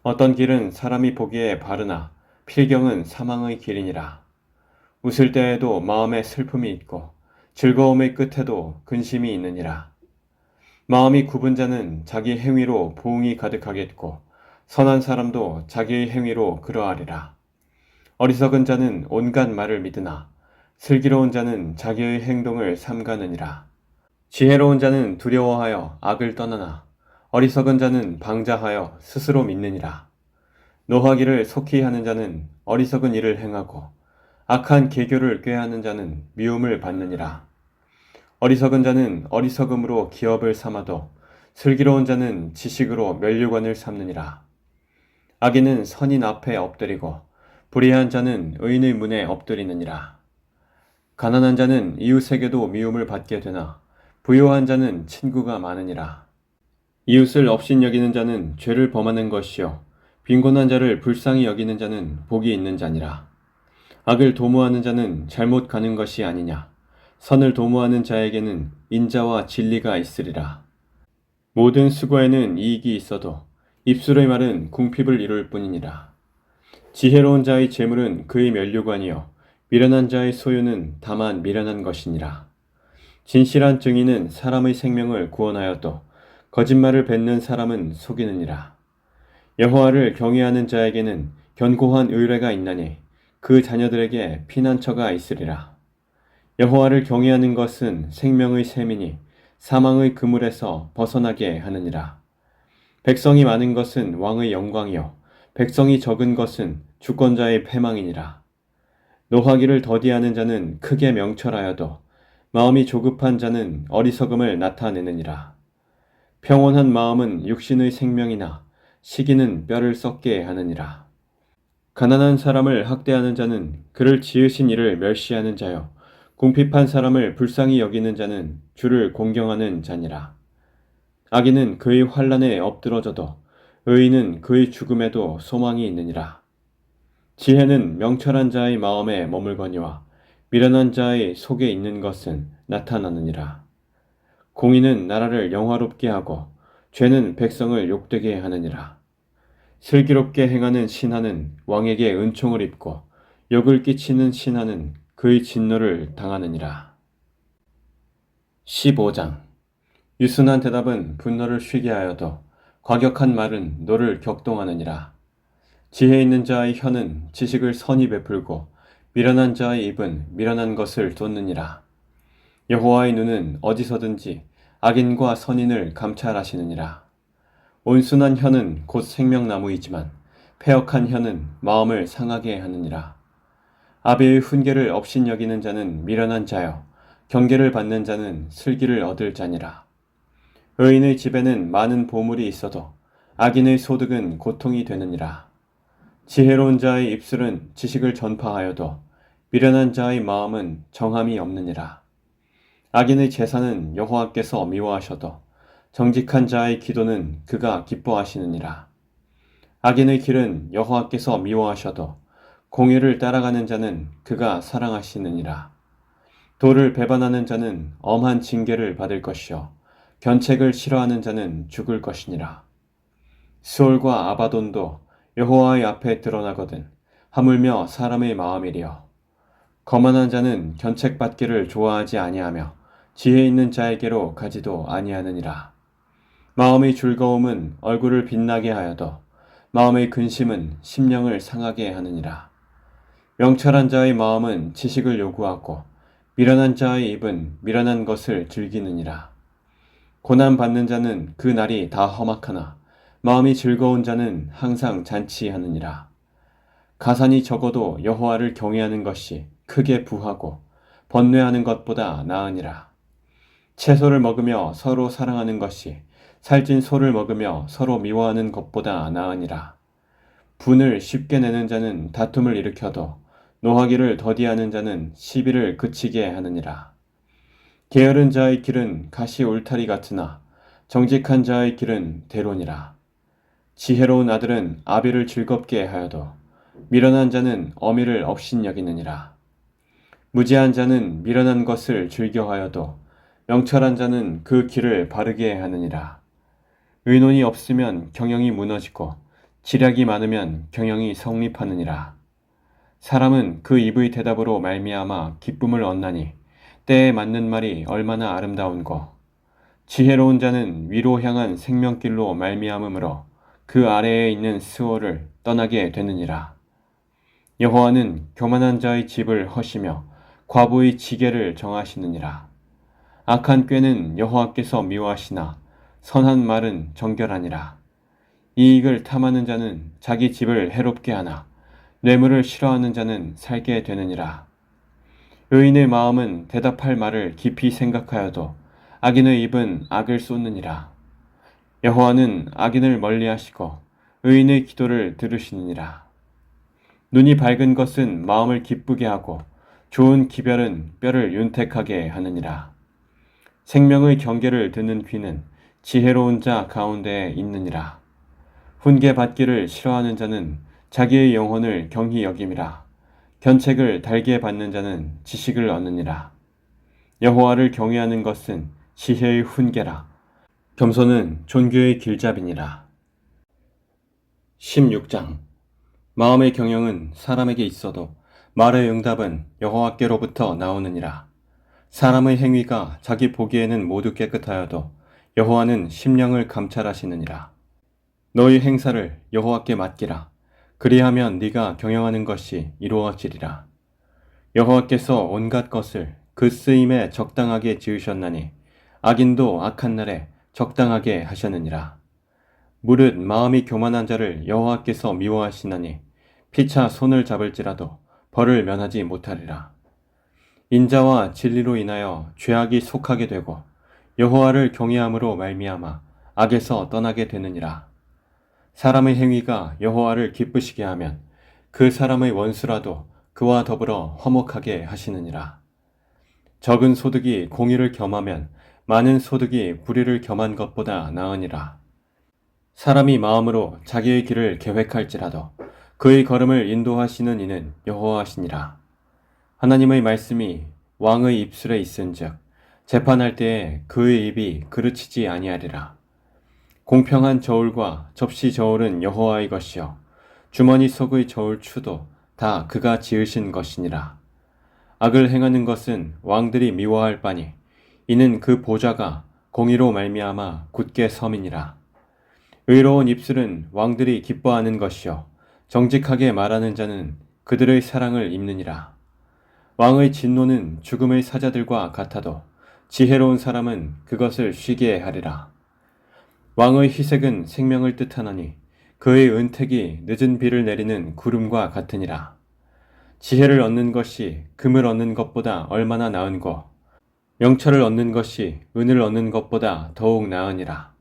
Speaker 1: 어떤 길은 사람이 보기에 바르나 필경은 사망의 길이니라. 웃을 때에도 마음에 슬픔이 있고 즐거움의 끝에도 근심이 있느니라. 마음이 굽은 자는 자기 행위로 부흥이 가득하겠고 선한 사람도 자기의 행위로 그러하리라. 어리석은 자는 온갖 말을 믿으나 슬기로운 자는 자기의 행동을 삼가느니라. 지혜로운 자는 두려워하여 악을 떠나나 어리석은 자는 방자하여 스스로 믿느니라. 노하기를 속히 하는 자는 어리석은 일을 행하고 악한 계교를 꾀하는 자는 미움을 받느니라. 어리석은 자는 어리석음으로 기업을 삼아도 슬기로운 자는 지식으로 면류관을 삼느니라. 악인은 선인 앞에 엎드리고 불의한 자는 의인의 문에 엎드리느니라. 가난한 자는 이웃에게도 미움을 받게 되나 부유한 자는 친구가 많으니라. 이웃을 업신여기는 자는 죄를 범하는 것이요 빈곤한 자를 불쌍히 여기는 자는 복이 있는 자니라. 악을 도모하는 자는 잘못 가는 것이 아니냐. 선을 도모하는 자에게는 인자와 진리가 있으리라. 모든 수고에는 이익이 있어도 입술의 말은 궁핍을 이룰 뿐이니라. 지혜로운 자의 재물은 그의 면류관이요 미련한 자의 소유는 다만 미련한 것이니라. 진실한 증인은 사람의 생명을 구원하여도 거짓말을 뱉는 사람은 속이느니라. 여호와를 경외하는 자에게는 견고한 의뢰가 있나니 그 자녀들에게 피난처가 있으리라. 여호와를 경외하는 것은 생명의 셈이니 사망의 그물에서 벗어나게 하느니라. 백성이 많은 것은 왕의 영광이요 백성이 적은 것은 주권자의 패망이니라. 노하기를 더디하는 자는 크게 명철하여도 마음이 조급한 자는 어리석음을 나타내느니라. 평온한 마음은 육신의 생명이나 시기는 뼈를 썩게 하느니라. 가난한 사람을 학대하는 자는 그를 지으신 이를 멸시하는 자요 궁핍한 사람을 불쌍히 여기는 자는 주를 공경하는 자니라. 악인은 그의 환난에 엎드러져도 의인은 그의 죽음에도 소망이 있느니라. 지혜는 명철한 자의 마음에 머물거니와 미련한 자의 속에 있는 것은 나타나느니라. 공의는 나라를 영화롭게 하고 죄는 백성을 욕되게 하느니라. 슬기롭게 행하는 신하는 왕에게 은총을 입고 욕을 끼치는 신하는 그의 진노를 당하느니라. 15장 유순한 대답은 분노를 쉬게 하여도 과격한 말은 노를 격동하느니라. 지혜 있는 자의 혀는 지식을 선히 베풀고 미련한 자의 입은 미련한 것을 돋느니라. 여호와의 눈은 어디서든지 악인과 선인을 감찰하시느니라. 온순한 혀는 곧 생명나무이지만 패역한 혀는 마음을 상하게 하느니라. 아비의 훈계를 업신여기는 자는 미련한 자요 경계를 받는 자는 슬기를 얻을 자니라. 의인의 집에는 많은 보물이 있어도 악인의 소득은 고통이 되느니라. 지혜로운 자의 입술은 지식을 전파하여도 미련한 자의 마음은 정함이 없느니라. 악인의 제사는 여호와께서 미워하셔도 정직한 자의 기도는 그가 기뻐하시느니라. 악인의 길은 여호와께서 미워하셔도 공의를 따라가는 자는 그가 사랑하시느니라. 도를 배반하는 자는 엄한 징계를 받을 것이요 견책을 싫어하는 자는 죽을 것이니라. 수올과 아바돈도 여호와의 앞에 드러나거든 하물며 사람의 마음이리여. 거만한 자는 견책받기를 좋아하지 아니하며 지혜 있는 자에게로 가지도 아니하느니라. 마음의 즐거움은 얼굴을 빛나게 하여도 마음의 근심은 심령을 상하게 하느니라. 명철한 자의 마음은 지식을 요구하고 미련한 자의 입은 미련한 것을 즐기느니라. 고난 받는 자는 그 날이 다 험악하나 마음이 즐거운 자는 항상 잔치하느니라. 가산이 적어도 여호와를 경외하는 것이 크게 부하고 번뇌하는 것보다 나으니라. 채소를 먹으며 서로 사랑하는 것이 살찐 소를 먹으며 서로 미워하는 것보다 나으니라. 분을 쉽게 내는 자는 다툼을 일으켜도 노하기를 더디하는 자는 시비를 그치게 하느니라. 게으른 자의 길은 가시 울타리 같으나 정직한 자의 길은 대론이라. 지혜로운 아들은 아비를 즐겁게 하여도 미련한 자는 어미를 업신여기느니라. 무지한 자는 미련한 것을 즐겨하여도 명철한 자는 그 길을 바르게 하느니라. 의논이 없으면 경영이 무너지고 지략이 많으면 경영이 성립하느니라. 사람은 그 입의 대답으로 말미암아 기쁨을 얻나니 때에 맞는 말이 얼마나 아름다운고. 지혜로운 자는 위로 향한 생명길로 말미암으므로 그 아래에 있는 스올을 떠나게 되느니라. 여호와는 교만한 자의 집을 허시며 과부의 지게를 정하시느니라. 악한 꾀는 여호와께서 미워하시나 선한 말은 정결하니라. 이익을 탐하는 자는 자기 집을 해롭게 하나 뇌물을 싫어하는 자는 살게 되느니라. 의인의 마음은 대답할 말을 깊이 생각하여도 악인의 입은 악을 쏟느니라. 여호와는 악인을 멀리하시고 의인의 기도를 들으시느니라. 눈이 밝은 것은 마음을 기쁘게 하고 좋은 기별은 뼈를 윤택하게 하느니라. 생명의 경계를 듣는 귀는 지혜로운 자 가운데에 있느니라. 훈계 받기를 싫어하는 자는 자기의 영혼을 경히 여김이라. 견책을 달게 받는 자는 지식을 얻느니라. 여호와를 경외하는 것은 지혜의 훈계라. 겸손은 존귀의 길잡이니라. 16장. 마음의 경영은 사람에게 있어도 말의 응답은 여호와께로부터 나오느니라. 사람의 행위가 자기 보기에는 모두 깨끗하여도 여호와는 심령을 감찰하시느니라. 너희 행사를 여호와께 맡기라. 그리하면 네가 경영하는 것이 이루어지리라. 여호와께서 온갖 것을 그 쓰임에 적당하게 지으셨나니 악인도 악한 날에 적당하게 하셨느니라. 무릇 마음이 교만한 자를 여호와께서 미워하시나니 피차 손을 잡을지라도 벌을 면하지 못하리라. 인자와 진리로 인하여 죄악이 속하게 되고 여호와를 경외함으로 말미암아 악에서 떠나게 되느니라. 사람의 행위가 여호와를 기쁘시게 하면 그 사람의 원수라도 그와 더불어 화목하게 하시느니라. 적은 소득이 공의를 겸하면 많은 소득이 불의를 겸한 것보다 나으니라. 사람이 마음으로 자기의 길을 계획할지라도 그의 걸음을 인도하시는 이는 여호와시니라. 하나님의 말씀이 왕의 입술에 있은즉 재판할 때에 그의 입이 그르치지 아니하리라. 공평한 저울과 접시 저울은 여호와의 것이요 주머니 속의 저울 추도 다 그가 지으신 것이니라. 악을 행하는 것은 왕들이 미워할 바니 이는 그 보좌가 공의로 말미암아 굳게 섬이니라. 의로운 입술은 왕들이 기뻐하는 것이요 정직하게 말하는 자는 그들의 사랑을 입느니라. 왕의 진노는 죽음의 사자들과 같아도 지혜로운 사람은 그것을 쉬게 하리라. 왕의 희색은 생명을 뜻하나니 그의 은택이 늦은 비를 내리는 구름과 같으니라. 지혜를 얻는 것이 금을 얻는 것보다 얼마나 나은고 명철을 얻는 것이 은을 얻는 것보다 더욱 나으니라.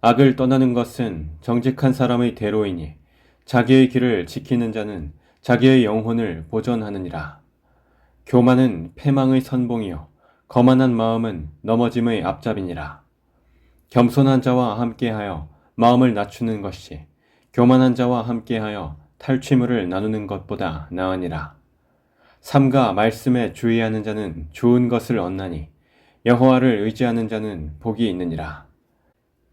Speaker 1: 악을 떠나는 것은 정직한 사람의 대로이니 자기의 길을 지키는 자는 자기의 영혼을 보존하느니라. 교만은 패망의 선봉이요 거만한 마음은 넘어짐의 앞잡이니라. 겸손한 자와 함께하여 마음을 낮추는 것이 교만한 자와 함께하여 탈취물을 나누는 것보다 나으니라. 삼가 말씀에 주의하는 자는 좋은 것을 얻나니 여호와를 의지하는 자는 복이 있느니라.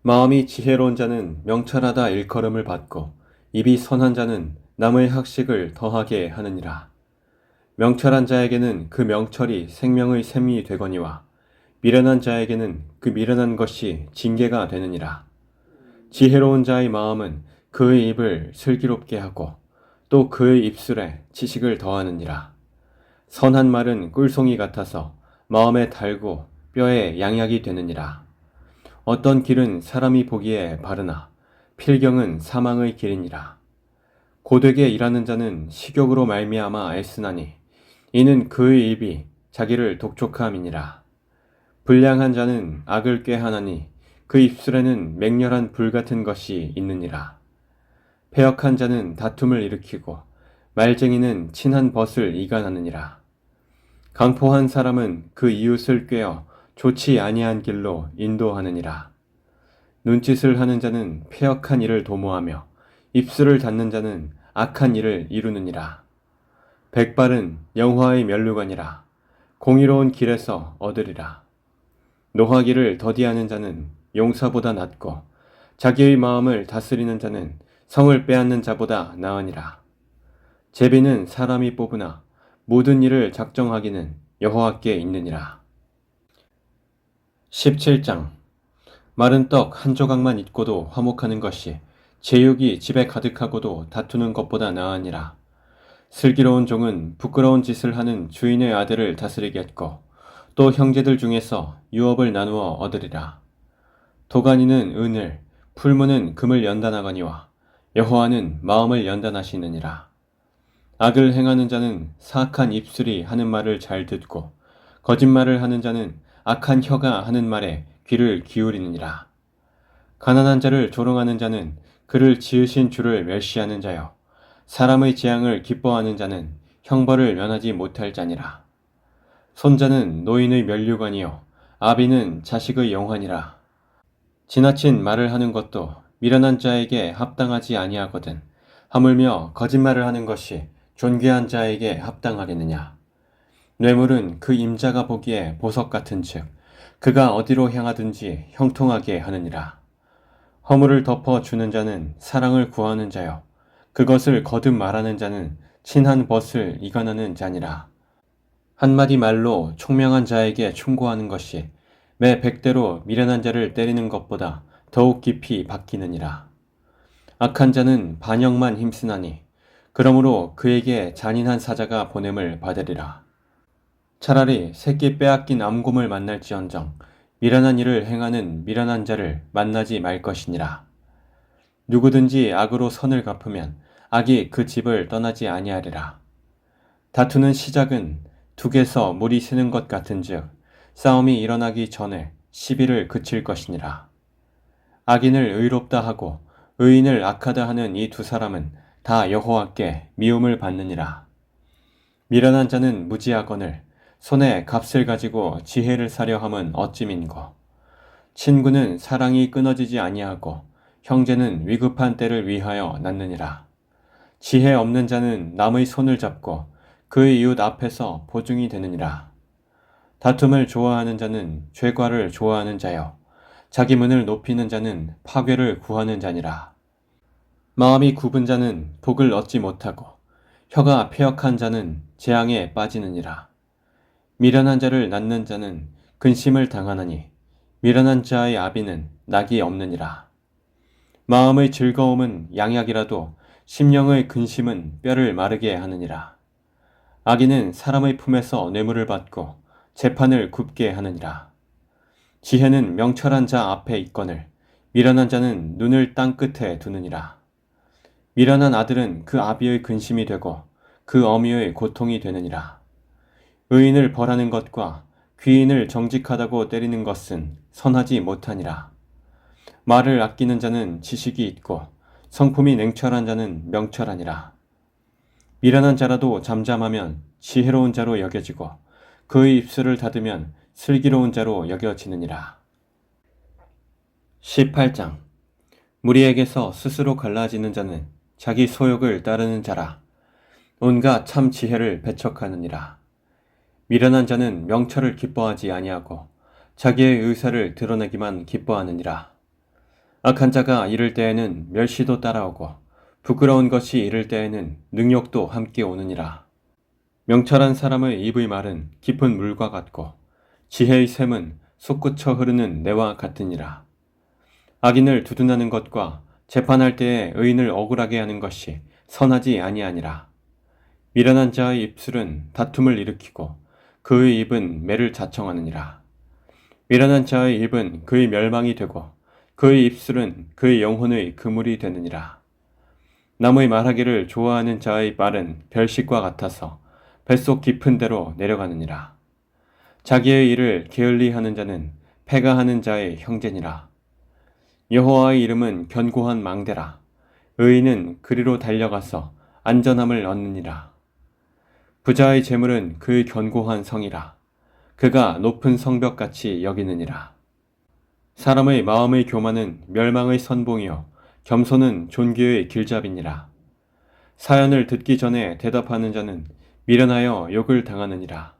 Speaker 1: 마음이 지혜로운 자는 명철하다 일컬음을 받고 입이 선한 자는 남의 학식을 더하게 하느니라. 명철한 자에게는 그 명철이 생명의 샘이 되거니와 미련한 자에게는 그 미련한 것이 징계가 되느니라. 지혜로운 자의 마음은 그의 입을 슬기롭게 하고 또 그의 입술에 지식을 더하느니라. 선한 말은 꿀송이 같아서 마음에 달고 뼈에 양약이 되느니라. 어떤 길은 사람이 보기에 바르나 필경은 사망의 길이니라. 고되게 일하는 자는 식욕으로 말미암아 애쓰나니 이는 그의 입이 자기를 독촉함이니라. 불량한 자는 악을 꾀하나니 그 입술에는 맹렬한 불 같은 것이 있느니라. 패역한 자는 다툼을 일으키고 말쟁이는 친한 벗을 이간하느니라. 강포한 사람은 그 이웃을 꾀어 좋지 아니한 길로 인도하느니라. 눈짓을 하는 자는 패역한 일을 도모하며 입술을 닫는 자는 악한 일을 이루느니라. 백발은 영화의 면류관이라. 공의로운 길에서 얻으리라. 노하기를 더디하는 자는 용사보다 낫고 자기의 마음을 다스리는 자는 성을 빼앗는 자보다 나으니라. 제비는 사람이 뽑으나 모든 일을 작정하기는 여호와께 있느니라. 17장. 마른 떡 한 조각만 있고도 화목하는 것이 제육이 집에 가득하고도 다투는 것보다 나으니라. 슬기로운 종은 부끄러운 짓을 하는 주인의 아들을 다스리겠고 또 형제들 중에서 유업을 나누어 얻으리라. 도가니는 은을, 풀무는 금을 연단하거니와 여호와는 마음을 연단하시느니라. 악을 행하는 자는 사악한 입술이 하는 말을 잘 듣고 거짓말을 하는 자는 악한 혀가 하는 말에 귀를 기울이느니라. 가난한 자를 조롱하는 자는 그를 지으신 주를 멸시하는 자요 사람의 재앙을 기뻐하는 자는 형벌을 면하지 못할 자니라. 손자는 노인의 면류관이요 아비는 자식의 영환이라. 지나친 말을 하는 것도 미련한 자에게 합당하지 아니하거든 하물며 거짓말을 하는 것이 존귀한 자에게 합당하겠느냐. 뇌물은 그 임자가 보기에 보석 같은즉 그가 어디로 향하든지 형통하게 하느니라. 허물을 덮어 주는 자는 사랑을 구하는 자요 그것을 거듭 말하는 자는 친한 벗을 이간하는 자니라. 한마디 말로 총명한 자에게 충고하는 것이 매 100대로 미련한 자를 때리는 것보다 더욱 깊이 박히느니라. 악한 자는 반역만 힘쓰나니 그러므로 그에게 잔인한 사자가 보냄을 받으리라. 차라리 새끼 빼앗긴 암곰을 만날지언정 미련한 일을 행하는 미련한 자를 만나지 말 것이니라. 누구든지 악으로 선을 갚으면 악이 그 집을 떠나지 아니하리라. 다투는 시작은 둑에서 물이 새는 것 같은즉 싸움이 일어나기 전에 시비를 그칠 것이니라. 악인을 의롭다 하고 의인을 악하다 하는 이 두 사람은 다 여호와께 미움을 받느니라. 미련한 자는 무지하거늘 손에 값을 가지고 지혜를 사려 함은 어찌민고. 친구는 사랑이 끊어지지 아니하고 형제는 위급한 때를 위하여 낳느니라. 지혜 없는 자는 남의 손을 잡고 그의 이웃 앞에서 보증이 되느니라. 다툼을 좋아하는 자는 죄과를 좋아하는 자요 자기 문을 높이는 자는 파괴를 구하는 자니라. 마음이 굽은 자는 복을 얻지 못하고 혀가 패역한 자는 재앙에 빠지느니라. 미련한 자를 낳는 자는 근심을 당하나니 미련한 자의 아비는 낙이 없느니라. 마음의 즐거움은 양약이라도 심령의 근심은 뼈를 마르게 하느니라. 악인은 사람의 품에서 뇌물을 받고 재판을 굽게 하느니라. 지혜는 명철한 자 앞에 있거늘 미련한 자는 눈을 땅 끝에 두느니라. 미련한 아들은 그 아비의 근심이 되고 그 어미의 고통이 되느니라. 의인을 벌하는 것과 귀인을 정직하다고 때리는 것은 선하지 못하니라. 말을 아끼는 자는 지식이 있고 성품이 냉철한 자는 명철하니라. 미련한 자라도 잠잠하면 지혜로운 자로 여겨지고 그의 입술을 닫으면 슬기로운 자로 여겨지느니라. 18장 무리에게서 스스로 갈라지는 자는 자기 소욕을 따르는 자라. 온갖 참 지혜를 배척하느니라. 미련한 자는 명철을 기뻐하지 아니하고 자기의 의사를 드러내기만 기뻐하느니라. 악한 자가 이를 때에는 멸시도 따라오고 부끄러운 것이 이를 때에는 능욕도 함께 오느니라. 명철한 사람의 입의 말은 깊은 물과 같고 지혜의 샘은 솟구쳐 흐르는 내와 같으니라. 악인을 두둔하는 것과 재판할 때에 의인을 억울하게 하는 것이 선하지 아니하니라. 미련한 자의 입술은 다툼을 일으키고 그의 입은 매를 자청하느니라. 미련한 자의 입은 그의 멸망이 되고 그의 입술은 그의 영혼의 그물이 되느니라. 남의 말하기를 좋아하는 자의 말은 별식과 같아서 뱃속 깊은 데로 내려가느니라. 자기의 일을 게을리하는 자는 패가하는 자의 형제니라. 여호와의 이름은 견고한 망대라. 의인은 그리로 달려가서 안전함을 얻느니라. 부자의 재물은 그의 견고한 성이라. 그가 높은 성벽같이 여기느니라. 사람의 마음의 교만은 멸망의 선봉이요 겸손은 존귀의 길잡이니라. 사연을 듣기 전에 대답하는 자는 미련하여 욕을 당하느니라.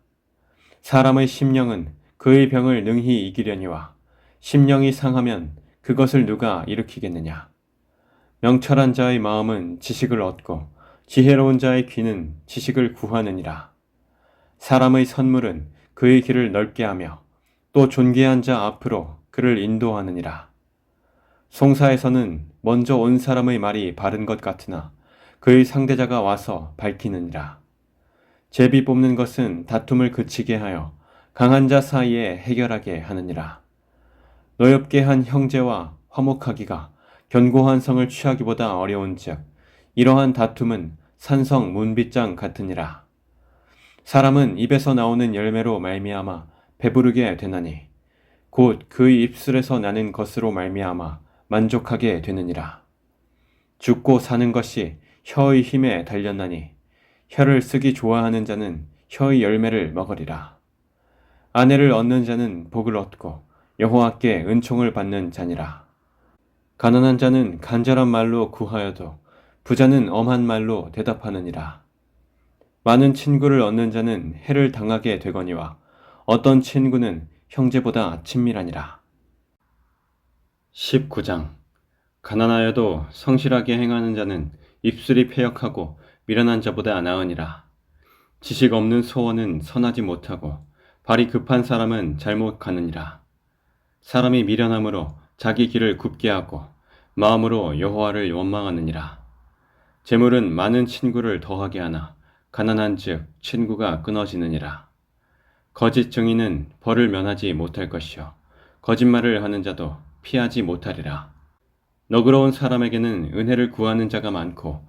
Speaker 1: 사람의 심령은 그의 병을 능히 이기려니와 심령이 상하면 그것을 누가 일으키겠느냐. 명철한 자의 마음은 지식을 얻고 지혜로운 자의 귀는 지식을 구하느니라. 사람의 선물은 그의 길을 넓게 하며 또 존귀한 자 앞으로 그를 인도하느니라. 송사에서는 먼저 온 사람의 말이 바른 것 같으나 그의 상대자가 와서 밝히느니라. 제비 뽑는 것은 다툼을 그치게 하여 강한 자 사이에 해결하게 하느니라. 노엽게 한 형제와 화목하기가 견고한 성을 취하기보다 어려운즉 이러한 다툼은 산성 문빗장 같으니라. 사람은 입에서 나오는 열매로 말미암아 배부르게 되나니 곧 그의 입술에서 나는 것으로 말미암아 만족하게 되느니라. 죽고 사는 것이 혀의 힘에 달렸나니 혀를 쓰기 좋아하는 자는 혀의 열매를 먹으리라. 아내를 얻는 자는 복을 얻고 여호와께 은총을 받는 자니라. 가난한 자는 간절한 말로 구하여도 부자는 엄한 말로 대답하느니라. 많은 친구를 얻는 자는 해를 당하게 되거니와 어떤 친구는 형제보다 친밀하니라. 19장. 가난하여도 성실하게 행하는 자는 입술이 패역하고 미련한 자보다 나으니라. 지식 없는 소원은 선하지 못하고 발이 급한 사람은 잘못 가느니라. 사람이 미련함으로 자기 길을 굽게 하고 마음으로 여호와를 원망하느니라. 재물은 많은 친구를 더하게 하나 가난한즉 친구가 끊어지느니라. 거짓 증인은 벌을 면하지 못할 것이요 거짓말을 하는 자도 피하지 못하리라. 너그러운 사람에게는 은혜를 구하는 자가 많고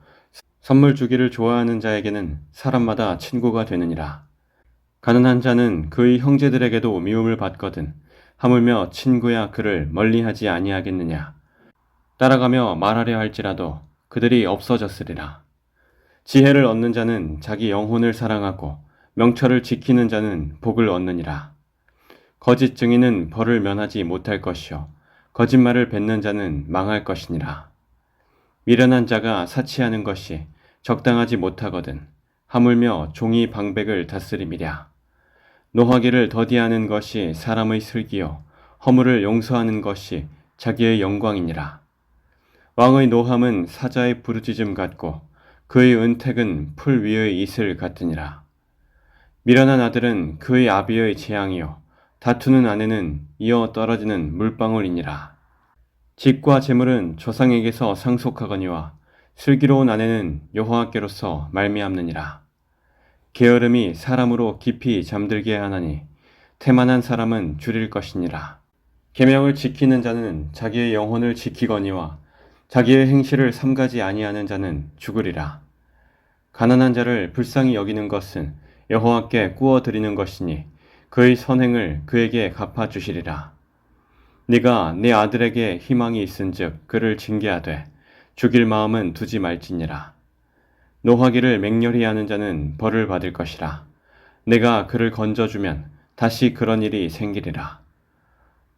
Speaker 1: 선물 주기를 좋아하는 자에게는 사람마다 친구가 되느니라. 가난한 자는 그의 형제들에게도 미움을 받거든 하물며 친구야 그를 멀리하지 아니하겠느냐. 따라가며 말하려 할지라도 그들이 없어졌으리라. 지혜를 얻는 자는 자기 영혼을 사랑하고 명철을 지키는 자는 복을 얻느니라. 거짓 증인은 벌을 면하지 못할 것이요 거짓말을 뱉는 자는 망할 것이니라. 미련한 자가 사치하는 것이 적당하지 못하거든 하물며 종이 방백을 다스림이랴. 노하기를 더디하는 것이 사람의 슬기요 허물을 용서하는 것이 자기의 영광이니라. 왕의 노함은 사자의 부르짖음 같고 그의 은택은 풀 위의 이슬 같으니라. 미련한 아들은 그의 아비의 재앙이요 다투는 아내는 이어 떨어지는 물방울이니라. 집과 재물은 조상에게서 상속하거니와 슬기로운 아내는 여호와께로서 말미암느니라. 게으름이 사람으로 깊이 잠들게 하나니 태만한 사람은 줄일 것이니라. 계명을 지키는 자는 자기의 영혼을 지키거니와 자기의 행실을 삼가지 아니하는 자는 죽으리라. 가난한 자를 불쌍히 여기는 것은 여호와께 꾸어 드리는 것이니 그의 선행을 그에게 갚아 주시리라. 네가 네 아들에게 희망이 있은즉 그를 징계하되 죽일 마음은 두지 말지니라. 노하기를 맹렬히 하는 자는 벌을 받을 것이라. 내가 그를 건져주면 다시 그런 일이 생기리라.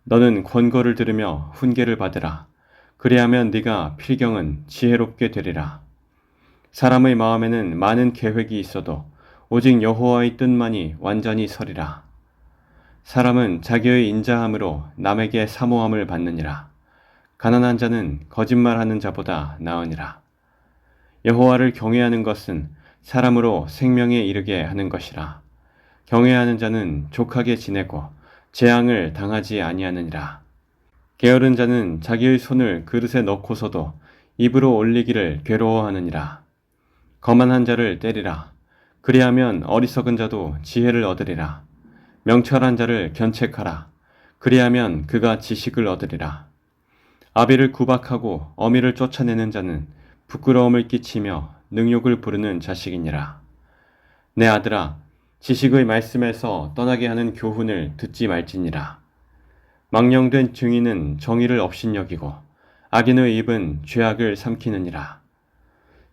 Speaker 1: 너는 권고를 들으며 훈계를 받으라. 그리하면 네가 필경은 지혜롭게 되리라. 사람의 마음에는 많은 계획이 있어도 오직 여호와의 뜻만이 완전히 서리라. 사람은 자기의 인자함으로 남에게 사모함을 받느니라. 가난한 자는 거짓말하는 자보다 나으니라. 여호와를 경외하는 것은 사람으로 생명에 이르게 하는 것이라. 경외하는 자는 족하게 지내고 재앙을 당하지 아니하느니라. 게으른 자는 자기의 손을 그릇에 넣고서도 입으로 올리기를 괴로워하느니라. 거만한 자를 때리라. 그리하면 어리석은 자도 지혜를 얻으리라. 명철한 자를 견책하라. 그리하면 그가 지식을 얻으리라. 아비를 구박하고 어미를 쫓아내는 자는 부끄러움을 끼치며 능욕을 부르는 자식이니라. 내 아들아, 지식의 말씀에서 떠나게 하는 교훈을 듣지 말지니라. 망령된 증인은 정의를 업신여기고 악인의 입은 죄악을 삼키느니라.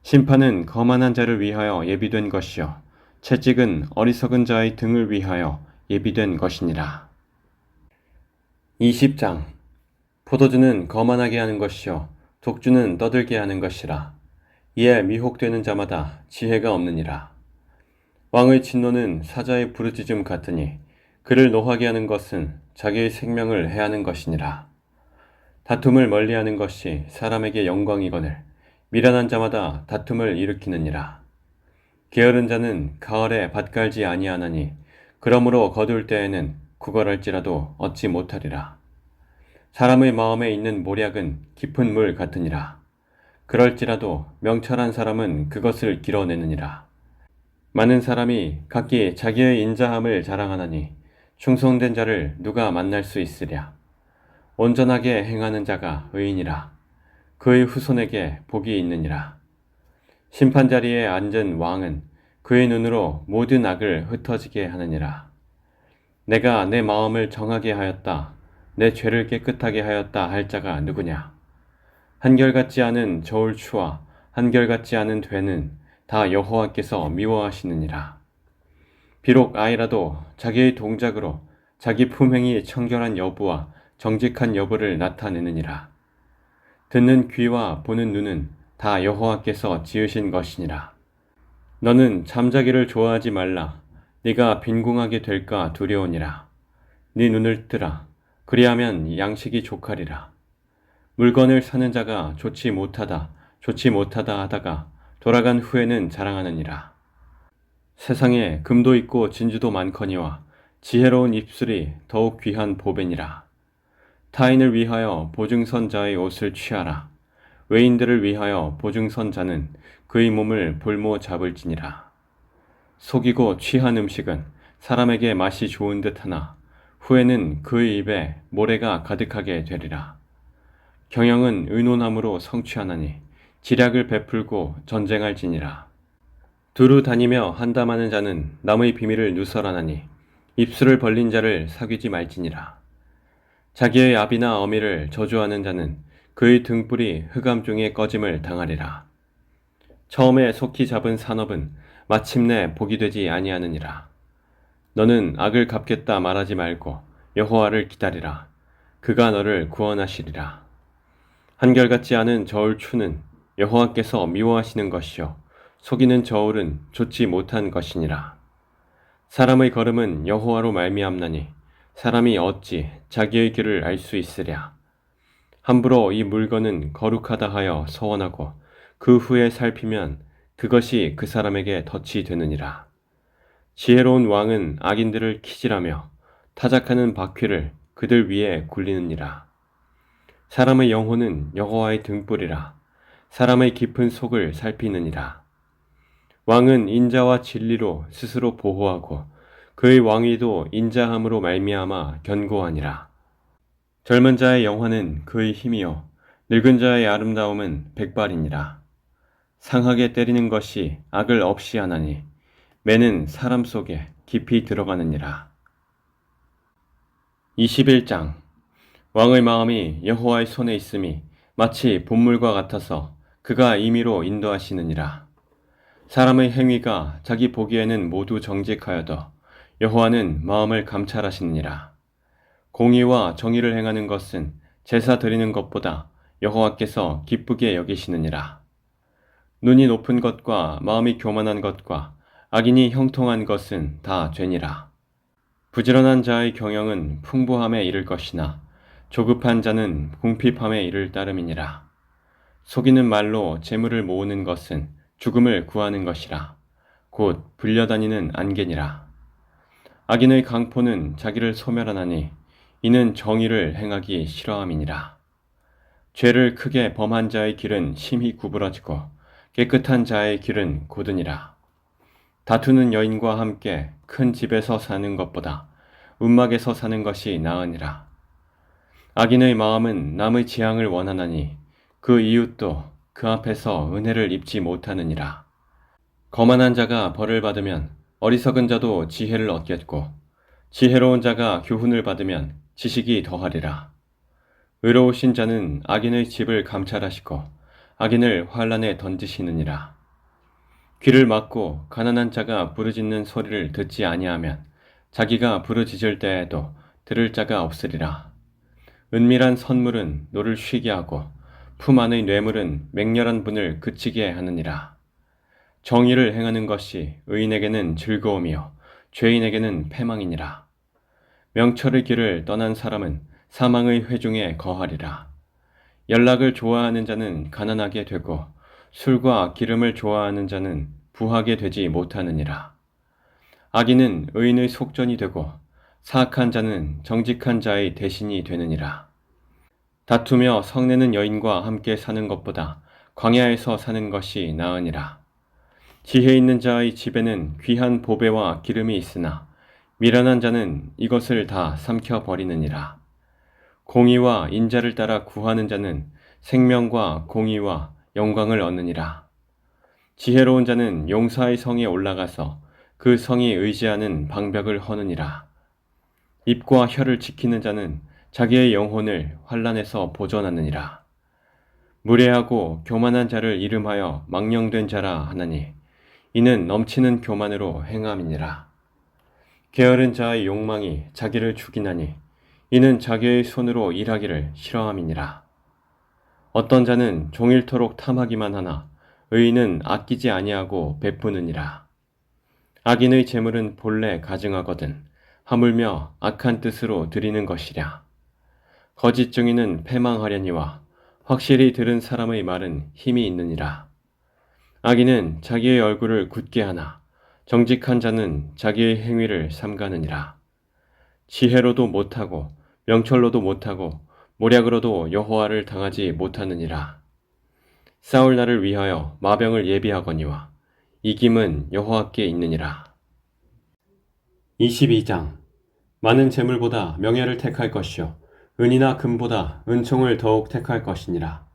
Speaker 1: 심판은 거만한 자를 위하여 예비된 것이요 채찍은 어리석은 자의 등을 위하여 예비된 것이니라. 20장. 포도주는 거만하게 하는 것이요 독주는 떠들게 하는 것이라. 이에 미혹되는 자마다 지혜가 없느니라. 왕의 진노는 사자의 부르짖음 같으니 그를 노하게 하는 것은 자기의 생명을 해하는 것이니라. 다툼을 멀리하는 것이 사람에게 영광이거늘 미련한 자마다 다툼을 일으키느니라. 게으른 자는 가을에 밭 갈지 아니하나니 그러므로 거둘 때에는 구걸할지라도 얻지 못하리라. 사람의 마음에 있는 모략은 깊은 물 같으니라. 그럴지라도 명철한 사람은 그것을 길어내느니라. 많은 사람이 각기 자기의 인자함을 자랑하나니 충성된 자를 누가 만날 수 있으랴. 온전하게 행하는 자가 의인이라. 그의 후손에게 복이 있느니라. 심판자리에 앉은 왕은 그의 눈으로 모든 악을 흩어지게 하느니라. 내가 내 마음을 정하게 하였다. 내 죄를 깨끗하게 하였다 할 자가 누구냐? 한결같지 않은 저울추와 한결같지 않은 되는 다 여호와께서 미워하시느니라. 비록 아이라도 자기의 동작으로 자기 품행이 청결한 여부와 정직한 여부를 나타내느니라. 듣는 귀와 보는 눈은 다 여호와께서 지으신 것이니라. 너는 잠자기를 좋아하지 말라. 네가 빈궁하게 될까 두려우니라. 네 눈을 뜨라. 그리하면 양식이 족하리라. 물건을 사는 자가 좋지 못하다 하다가 돌아간 후에는 자랑하느니라. 세상에 금도 있고 진주도 많거니와 지혜로운 입술이 더욱 귀한 보배니라. 타인을 위하여 보증선자의 옷을 취하라. 외인들을 위하여 보증선자는 그의 몸을 볼모 잡을지니라. 속이고 취한 음식은 사람에게 맛이 좋은 듯하나 후에는 그의 입에 모래가 가득하게 되리라. 경영은 의논함으로 성취하나니 지략을 베풀고 전쟁할지니라. 두루 다니며 한담하는 자는 남의 비밀을 누설하나니 입술을 벌린 자를 사귀지 말지니라. 자기의 아비나 어미를 저주하는 자는 그의 등불이 흑암 중에 꺼짐을 당하리라. 처음에 속히 잡은 산업은 마침내 복이 되지 아니하느니라. 너는 악을 갚겠다 말하지 말고 여호와를 기다리라. 그가 너를 구원하시리라. 한결같지 않은 저울추는 여호와께서 미워하시는 것이요 속이는 저울은 좋지 못한 것이니라. 사람의 걸음은 여호와로 말미암나니 사람이 어찌 자기의 길을 알 수 있으랴. 함부로 이 물건은 거룩하다 하여 서원하고 그 후에 살피면 그것이 그 사람에게 덫이 되느니라. 지혜로운 왕은 악인들을 키질하며 타작하는 바퀴를 그들 위에 굴리느니라. 사람의 영혼은 여호와의 등불이라. 사람의 깊은 속을 살피느니라. 왕은 인자와 진리로 스스로 보호하고 그의 왕위도 인자함으로 말미암아 견고하니라. 젊은 자의 영화는 그의 힘이요 늙은 자의 아름다움은 백발이니라. 상하게 때리는 것이 악을 없이 하나니 매는 사람 속에 깊이 들어가느니라. 21장 왕의 마음이 여호와의 손에 있음이 마치 본물과 같아서 그가 임의로 인도하시느니라. 사람의 행위가 자기 보기에는 모두 정직하여도 여호와는 마음을 감찰하시느니라. 공의와 정의를 행하는 것은 제사 드리는 것보다 여호와께서 기쁘게 여기시느니라. 눈이 높은 것과 마음이 교만한 것과 악인이 형통한 것은 다 죄니라. 부지런한 자의 경영은 풍부함에 이를 것이나 조급한 자는 궁핍함에 이를 따름이니라. 속이는 말로 재물을 모으는 것은 죽음을 구하는 것이라. 곧 불려다니는 안개니라. 악인의 강포는 자기를 소멸하나니 이는 정의를 행하기 싫어함이니라. 죄를 크게 범한 자의 길은 심히 구부러지고 깨끗한 자의 길은 곧으니라. 다투는 여인과 함께 큰 집에서 사는 것보다 움막에서 사는 것이 나으니라. 악인의 마음은 남의 재앙을 원하나니 그 이웃도 그 앞에서 은혜를 입지 못하느니라. 거만한 자가 벌을 받으면 어리석은 자도 지혜를 얻겠고 지혜로운 자가 교훈을 받으면 지식이 더하리라. 의로우신 자는 악인의 집을 감찰하시고 악인을 환란에 던지시느니라. 귀를 막고 가난한 자가 부르짖는 소리를 듣지 아니하면 자기가 부르짖을 때에도 들을 자가 없으리라. 은밀한 선물은 노를 쉬게 하고 품 안의 뇌물은 맹렬한 분을 그치게 하느니라. 정의를 행하는 것이 의인에게는 즐거움이요 죄인에게는 패망이니라. 명철의 길을 떠난 사람은 사망의 회중에 거하리라. 연락을 좋아하는 자는 가난하게 되고 술과 기름을 좋아하는 자는 부하게 되지 못하느니라. 악인은 의인의 속전이 되고 사악한 자는 정직한 자의 대신이 되느니라. 다투며 성내는 여인과 함께 사는 것보다 광야에서 사는 것이 나으니라. 지혜 있는 자의 집에는 귀한 보배와 기름이 있으나 미련한 자는 이것을 다 삼켜 버리느니라. 공의와 인자를 따라 구하는 자는 생명과 공의와 영광을 얻느니라. 지혜로운 자는 용사의 성에 올라가서 그 성이 의지하는 방벽을 허느니라. 입과 혀를 지키는 자는 자기의 영혼을 환난에서 보존하느니라. 무례하고 교만한 자를 이름하여 망령된 자라 하나니 이는 넘치는 교만으로 행함이니라. 게으른 자의 욕망이 자기를 죽이나니 이는 자기의 손으로 일하기를 싫어함이니라. 어떤 자는 종일토록 탐하기만 하나 의인은 아끼지 아니하고 베푸느니라. 악인의 재물은 본래 가증하거든 하물며 악한 뜻으로 드리는 것이랴. 거짓 증인은 패망하려니와 확실히 들은 사람의 말은 힘이 있느니라. 악인은 자기의 얼굴을 굳게 하나 정직한 자는 자기의 행위를 삼가느니라. 지혜로도 못하고 명철로도 못하고 모략으로도 여호와를 당하지 못하느니라. 싸울 날을 위하여 마병을 예비하거니와 이김은 여호와께 있느니라. 22장. 많은 재물보다 명예를 택할 것이요 은이나 금보다 은총을 더욱 택할 것이니라.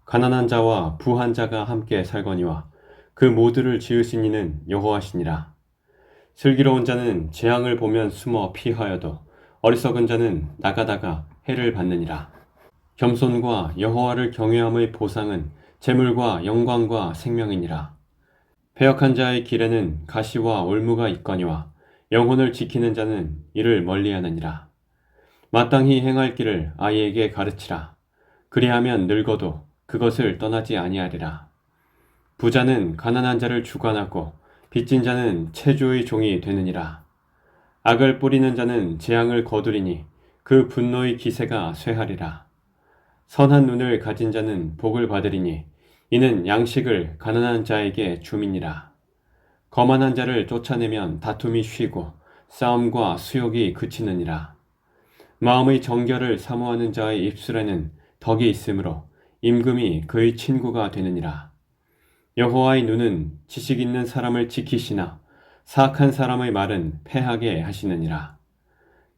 Speaker 1: 가난한 자와 부한 자가 함께 살거니와 그 모두를 지으신 이는 여호와시니라. 슬기로운 자는 재앙을 보면 숨어 피하여도 어리석은 자는 나가다가 해를 받느니라. 겸손과 여호와를 경외함의 보상은 재물과 영광과 생명이니라. 패역한 자의 길에는 가시와 올무가 있거니와 영혼을 지키는 자는 이를 멀리하느니라. 마땅히 행할 길을 아이에게 가르치라. 그리하면 늙어도 그것을 떠나지 아니하리라. 부자는 가난한 자를 주관하고 빚진 자는 체주의 종이 되느니라. 악을 뿌리는 자는 재앙을 거두리니 그 분노의 기세가 쇠하리라. 선한 눈을 가진 자는 복을 받으리니 이는 양식을 가난한 자에게 줌이니라. 거만한 자를 쫓아내면 다툼이 쉬고 싸움과 수욕이 그치느니라. 마음의 정결을 사모하는 자의 입술에는 덕이 있으므로 임금이 그의 친구가 되느니라. 여호와의 눈은 지식 있는 사람을 지키시나 사악한 사람의 말은 패하게 하시느니라.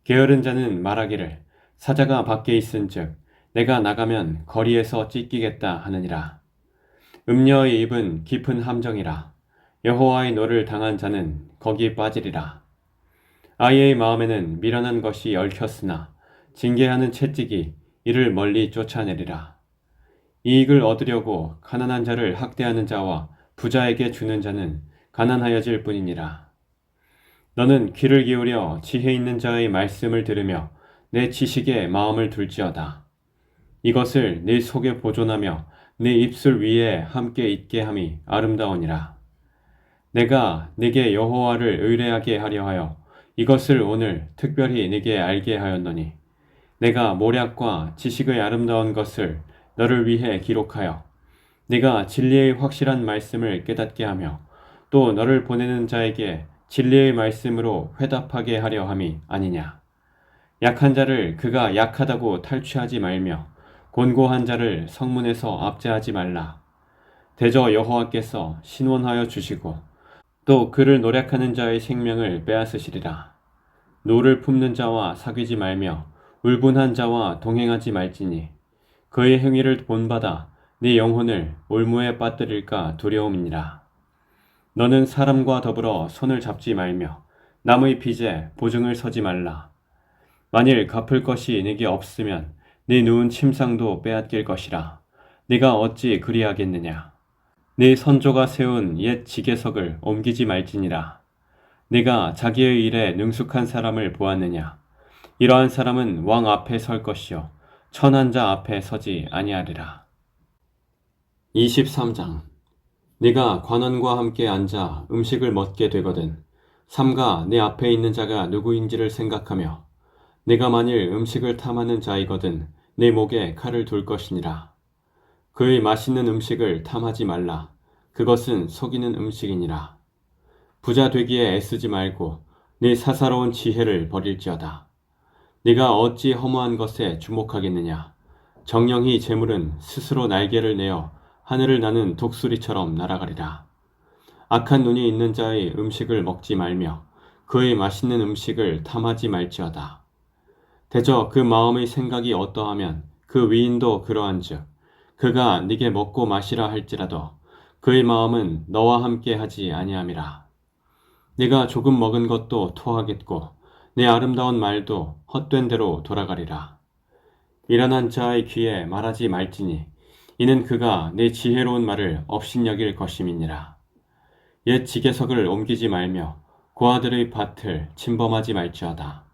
Speaker 1: 게으른 자는 말하기를 사자가 밖에 있은즉 내가 나가면 거리에서 찢기겠다 하느니라. 음녀의 입은 깊은 함정이라. 여호와의 노를 당한 자는 거기 빠지리라. 아이의 마음에는 미련한 것이 얽혔으나 징계하는 채찍이 이를 멀리 쫓아내리라. 이익을 얻으려고 가난한 자를 학대하는 자와 부자에게 주는 자는 가난하여질 뿐이니라. 너는 귀를 기울여 지혜 있는 자의 말씀을 들으며 내 지식에 마음을 둘지어다. 이것을 네 속에 보존하며 네 입술 위에 함께 있게 함이 아름다우니라. 내가 네게 여호와를 의뢰하게 하려 하여 이것을 오늘 특별히 네게 알게 하였노니 내가 모략과 지식의 아름다운 것을 너를 위해 기록하여 네가 진리의 확실한 말씀을 깨닫게 하며 또 너를 보내는 자에게 진리의 말씀으로 회답하게 하려 함이 아니냐. 약한 자를 그가 약하다고 탈취하지 말며 곤고한 자를 성문에서 압제하지 말라. 대저 여호와께서 신원하여 주시고 또 그를 노략하는 자의 생명을 빼앗으시리라. 노를 품는 자와 사귀지 말며 울분한 자와 동행하지 말지니 그의 행위를 본받아 네 영혼을 올무에 빠뜨릴까 두려움이니라. 너는 사람과 더불어 손을 잡지 말며 남의 빚에 보증을 서지 말라. 만일 갚을 것이 네게 없으면 네 누운 침상도 빼앗길 것이라. 네가 어찌 그리하겠느냐. 네 선조가 세운 옛 지계석을 옮기지 말지니라. 네가 자기의 일에 능숙한 사람을 보았느냐. 이러한 사람은 왕 앞에 설 것이요 천한 자 앞에 서지 아니하리라. 23장. 네가 관원과 함께 앉아 음식을 먹게 되거든 삼가 내 앞에 있는 자가 누구인지를 생각하며 네가 만일 음식을 탐하는 자이거든 내 목에 칼을 둘 것이니라. 그의 맛있는 음식을 탐하지 말라. 그것은 속이는 음식이니라. 부자 되기에 애쓰지 말고 네 사사로운 지혜를 버릴지어다. 네가 어찌 허무한 것에 주목하겠느냐. 정령이 재물은 스스로 날개를 내어 하늘을 나는 독수리처럼 날아가리라. 악한 눈이 있는 자의 음식을 먹지 말며 그의 맛있는 음식을 탐하지 말지어다. 대저 그 마음의 생각이 어떠하면 그 위인도 그러한즉 그가 네게 먹고 마시라 할지라도 그의 마음은 너와 함께 하지 아니함이라. 네가 조금 먹은 것도 토하겠고 내 아름다운 말도 헛된 대로 돌아가리라. 미련한 자의 귀에 말하지 말지니 이는 그가 내 지혜로운 말을 업신여길 것임이니라. 옛 지게석을 옮기지 말며 고아들의 밭을 침범하지 말지어다.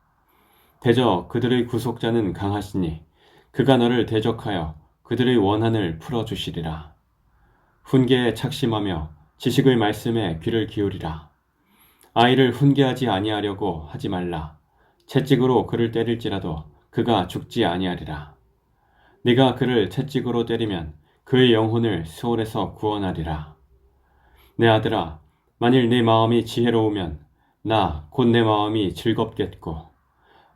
Speaker 1: 대저 그들의 구속자는 강하시니 그가 너를 대적하여 그들의 원한을 풀어주시리라. 훈계에 착심하며 지식의 말씀에 귀를 기울이라. 아이를 훈계하지 아니하려고 하지 말라. 채찍으로 그를 때릴지라도 그가 죽지 아니하리라. 네가 그를 채찍으로 때리면 그의 영혼을 수월에서 구원하리라. 내 아들아, 만일 네 마음이 지혜로우면 나 곧 내 마음이 즐겁겠고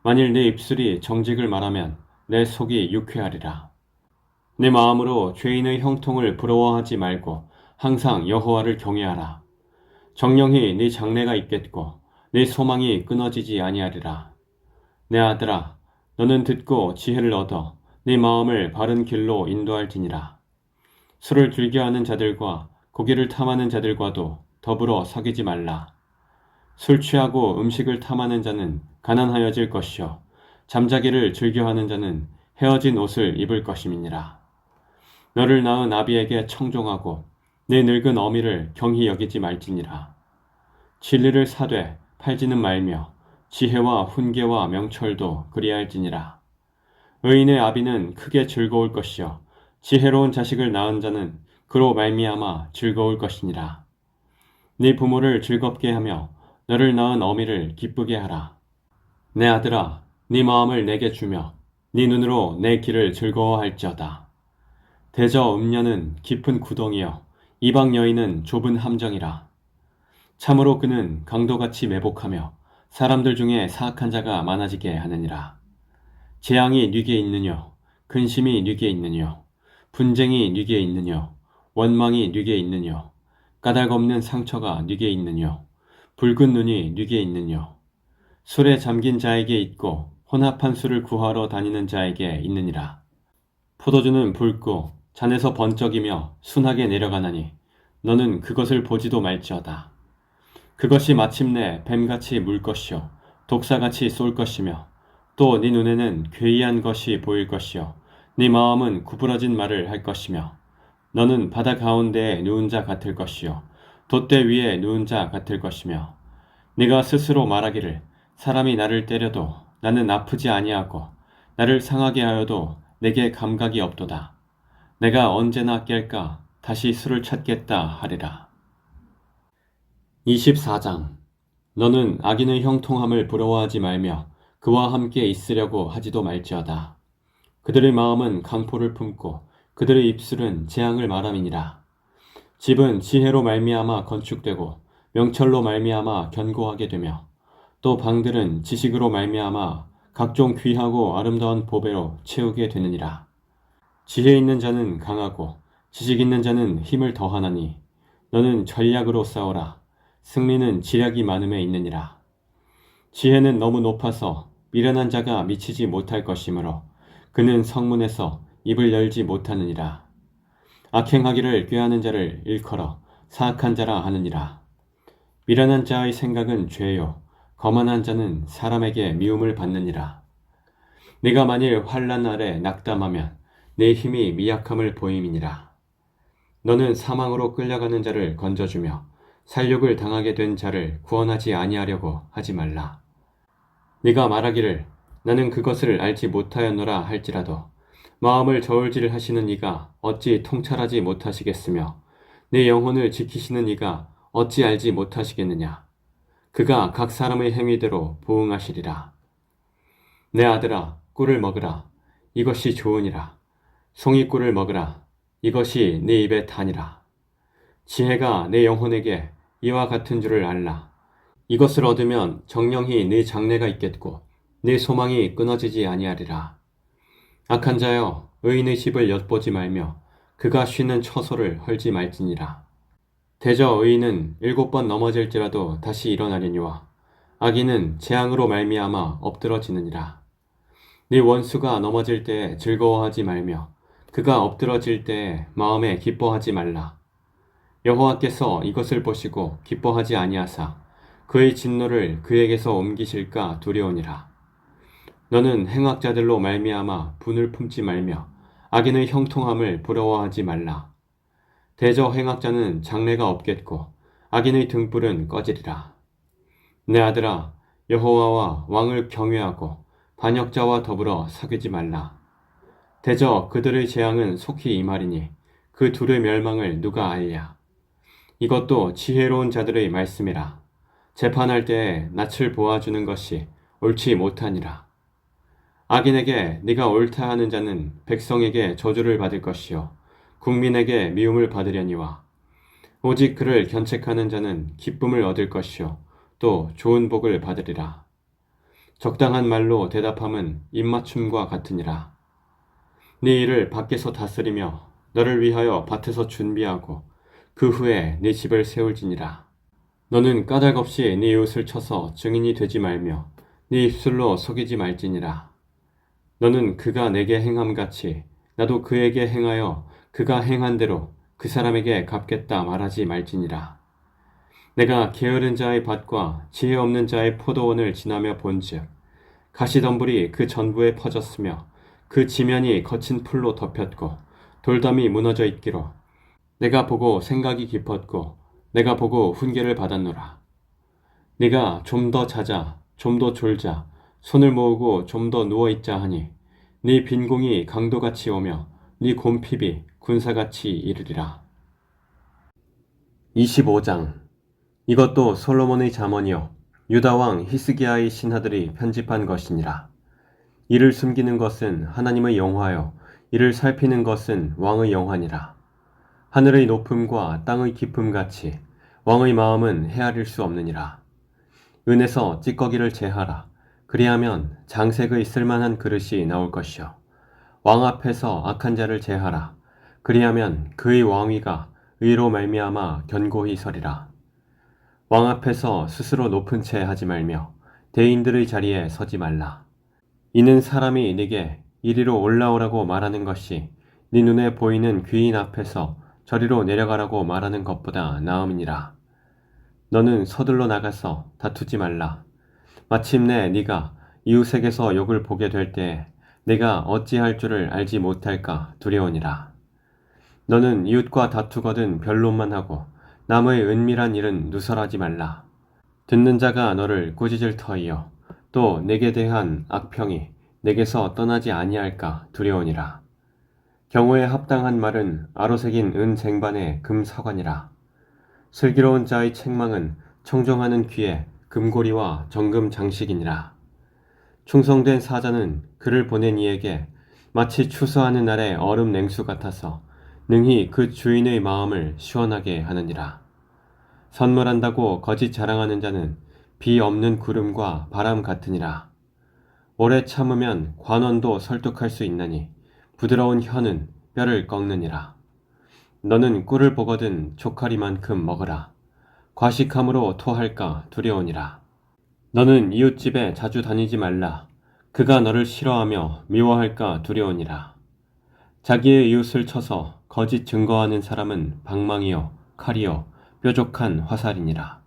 Speaker 1: 만일 내 입술이 정직을 말하면 내 속이 유쾌하리라. 내 마음으로 죄인의 형통을 부러워하지 말고 항상 여호와를 경외하라. 정령히 네 장래가 있겠고 네 소망이 끊어지지 아니하리라. 내 아들아, 너는 듣고 지혜를 얻어 네 마음을 바른 길로 인도할지니라. 술을 즐겨하는 자들과 고기를 탐하는 자들과도 더불어 사귀지 말라. 술 취하고 음식을 탐하는 자는 가난하여질 것이요 잠자기를 즐겨하는 자는 헤어진 옷을 입을 것임이니라. 너를 낳은 아비에게 청종하고 내 늙은 어미를 경히 여기지 말지니라. 진리를 사되 팔지는 말며 지혜와 훈계와 명철도 그리할지니라. 의인의 아비는 크게 즐거울 것이요 지혜로운 자식을 낳은 자는 그로 말미암아 즐거울 것이니라. 네 부모를 즐겁게 하며 너를 낳은 어미를 기쁘게 하라. 내 아들아, 네 마음을 내게 주며 네 눈으로 내 길을 즐거워할지어다. 대저 음녀는 깊은 구덩이여 이방 여인은 좁은 함정이라. 참으로 그는 강도같이 매복하며 사람들 중에 사악한 자가 많아지게 하느니라. 재앙이 네게 있느뇨, 근심이 네게 있느뇨, 분쟁이 네게 있느뇨, 원망이 네게 있느뇨, 까닭없는 상처가 네게 있느뇨, 붉은 눈이 네게 있느뇨. 술에 잠긴 자에게 있고 혼합한 술을 구하러 다니는 자에게 있느니라. 포도주는 붉고 잔에서 번쩍이며 순하게 내려가나니 너는 그것을 보지도 말지어다. 그것이 마침내 뱀같이 물 것이요 독사같이 쏠 것이며 또 네 눈에는 괴이한 것이 보일 것이요 네 마음은 구부러진 말을 할 것이며 너는 바다 가운데에 누운 자 같을 것이요 돛대 위에 누운 자 같을 것이며 네가 스스로 말하기를 사람이 나를 때려도 나는 아프지 아니하고 나를 상하게 하여도 내게 감각이 없도다. 내가 언제나 깰까 다시 술을 찾겠다 하리라. 24장. 너는 악인의 형통함을 부러워하지 말며 그와 함께 있으려고 하지도 말지어다. 그들의 마음은 강포를 품고 그들의 입술은 재앙을 말함이니라. 집은 지혜로 말미암아 건축되고 명철로 말미암아 견고하게 되며 또 방들은 지식으로 말미암아 각종 귀하고 아름다운 보배로 채우게 되느니라. 지혜 있는 자는 강하고 지식 있는 자는 힘을 더하나니 너는 전략으로 싸우라. 승리는 지략이 많음에 있느니라. 지혜는 너무 높아서 미련한 자가 미치지 못할 것이므로 그는 성문에서 입을 열지 못하느니라. 악행하기를 꾀하는 자를 일컬어 사악한 자라 하느니라. 미련한 자의 생각은 죄요 거만한 자는 사람에게 미움을 받느니라. 네가 만일 환난 아래 낙담하면 내 힘이 미약함을 보임이니라. 너는 사망으로 끌려가는 자를 건져주며 살육을 당하게 된 자를 구원하지 아니하려고 하지 말라. 네가 말하기를 나는 그것을 알지 못하였노라 할지라도 마음을 저울질 하시는 이가 어찌 통찰하지 못하시겠으며 내 영혼을 지키시는 이가 어찌 알지 못하시겠느냐. 그가 각 사람의 행위대로 보응하시리라. 내 아들아, 꿀을 먹으라. 이것이 좋으니라. 송이꿀을 먹으라. 이것이 네 입에 타니라. 지혜가 내 영혼에게 이와 같은 줄을 알라. 이것을 얻으면 정령히 네 장래가 있겠고 네 소망이 끊어지지 아니하리라. 악한 자여, 의인의 집을 엿보지 말며 그가 쉬는 처소를 헐지 말지니라. 대저 의인은 7번 넘어질지라도 다시 일어나려니와 악인은 재앙으로 말미암아 엎드러지느니라. 네 원수가 넘어질 때에 즐거워하지 말며 그가 엎드러질 때에 마음에 기뻐하지 말라. 여호와께서 이것을 보시고 기뻐하지 아니하사 그의 진노를 그에게서 옮기실까 두려우니라. 너는 행악자들로 말미암아 분을 품지 말며 악인의 형통함을 부러워하지 말라. 대저 행악자는 장래가 없겠고 악인의 등불은 꺼지리라. 내 아들아, 여호와와 왕을 경외하고 반역자와 더불어 사귀지 말라. 대저 그들의 재앙은 속히 임하리니 그 둘의 멸망을 누가 알랴. 이것도 지혜로운 자들의 말씀이라. 재판할 때에 낯을 보아주는 것이 옳지 못하니라. 악인에게 네가 옳다 하는 자는 백성에게 저주를 받을 것이요 국민에게 미움을 받으려니와 오직 그를 견책하는 자는 기쁨을 얻을 것이요 또 좋은 복을 받으리라. 적당한 말로 대답함은 입맞춤과 같으니라. 네 일을 밖에서 다스리며 너를 위하여 밭에서 준비하고 그 후에 네 집을 세울지니라. 너는 까닭없이 네 이웃을 쳐서 증인이 되지 말며 네 입술로 속이지 말지니라. 너는 그가 내게 행함같이 나도 그에게 행하여 그가 행한 대로 그 사람에게 갚겠다 말하지 말지니라. 내가 게으른 자의 밭과 지혜 없는 자의 포도원을 지나며 본즉 가시덤불이 그 전부에 퍼졌으며 그 지면이 거친 풀로 덮였고 돌담이 무너져 있기로 내가 보고 생각이 깊었고 내가 보고 훈계를 받았노라. 네가 좀 더 자자, 좀 더 졸자, 손을 모으고 좀 더 누워있자 하니 네 빈공이 강도같이 오며 네 곰핍이 군사같이 이르리라. 25장. 이것도 솔로몬의 잠언이요 유다왕 히스기야의 신하들이 편집한 것이니라. 이를 숨기는 것은 하나님의 영화요 이를 살피는 것은 왕의 영화니라. 하늘의 높음과 땅의 깊음같이 왕의 마음은 헤아릴 수 없느니라. 은에서 찌꺼기를 제하라. 그리하면 장색의 쓸만한 그릇이 나올 것이요 왕 앞에서 악한 자를 제하라. 그리하면 그의 왕위가 의로 말미암아 견고히 서리라. 왕 앞에서 스스로 높은 채 하지 말며 대인들의 자리에 서지 말라. 이는 사람이 네게 이리로 올라오라고 말하는 것이 네 눈에 보이는 귀인 앞에서 저리로 내려가라고 말하는 것보다 나음이니라. 너는 서둘러 나가서 다투지 말라. 마침내 네가 이웃에게서 욕을 보게 될 때에 내가 어찌할 줄을 알지 못할까 두려우니라. 너는 이웃과 다투거든 변론만 하고 남의 은밀한 일은 누설하지 말라. 듣는 자가 너를 꾸짖을 터이요 또 내게 대한 악평이 내게서 떠나지 아니할까 두려우니라. 경우에 합당한 말은 아로새긴 은 쟁반의 금 사관이라. 슬기로운 자의 책망은 청정하는 귀에 금고리와 정금 장식이니라. 충성된 사자는 그를 보낸 이에게 마치 추수하는 날의 얼음 냉수 같아서 능히 그 주인의 마음을 시원하게 하느니라. 선물한다고 거짓 자랑하는 자는 비 없는 구름과 바람 같으니라. 오래 참으면 관원도 설득할 수 있나니 부드러운 혀는 뼈를 꺾느니라. 너는 꿀을 보거든 조카리만큼 먹으라. 과식함으로 토할까 두려우니라. 너는 이웃집에 자주 다니지 말라. 그가 너를 싫어하며 미워할까 두려우니라. 자기의 이웃을 쳐서 거짓 증거하는 사람은 방망이요 칼이요 뾰족한 화살이니라.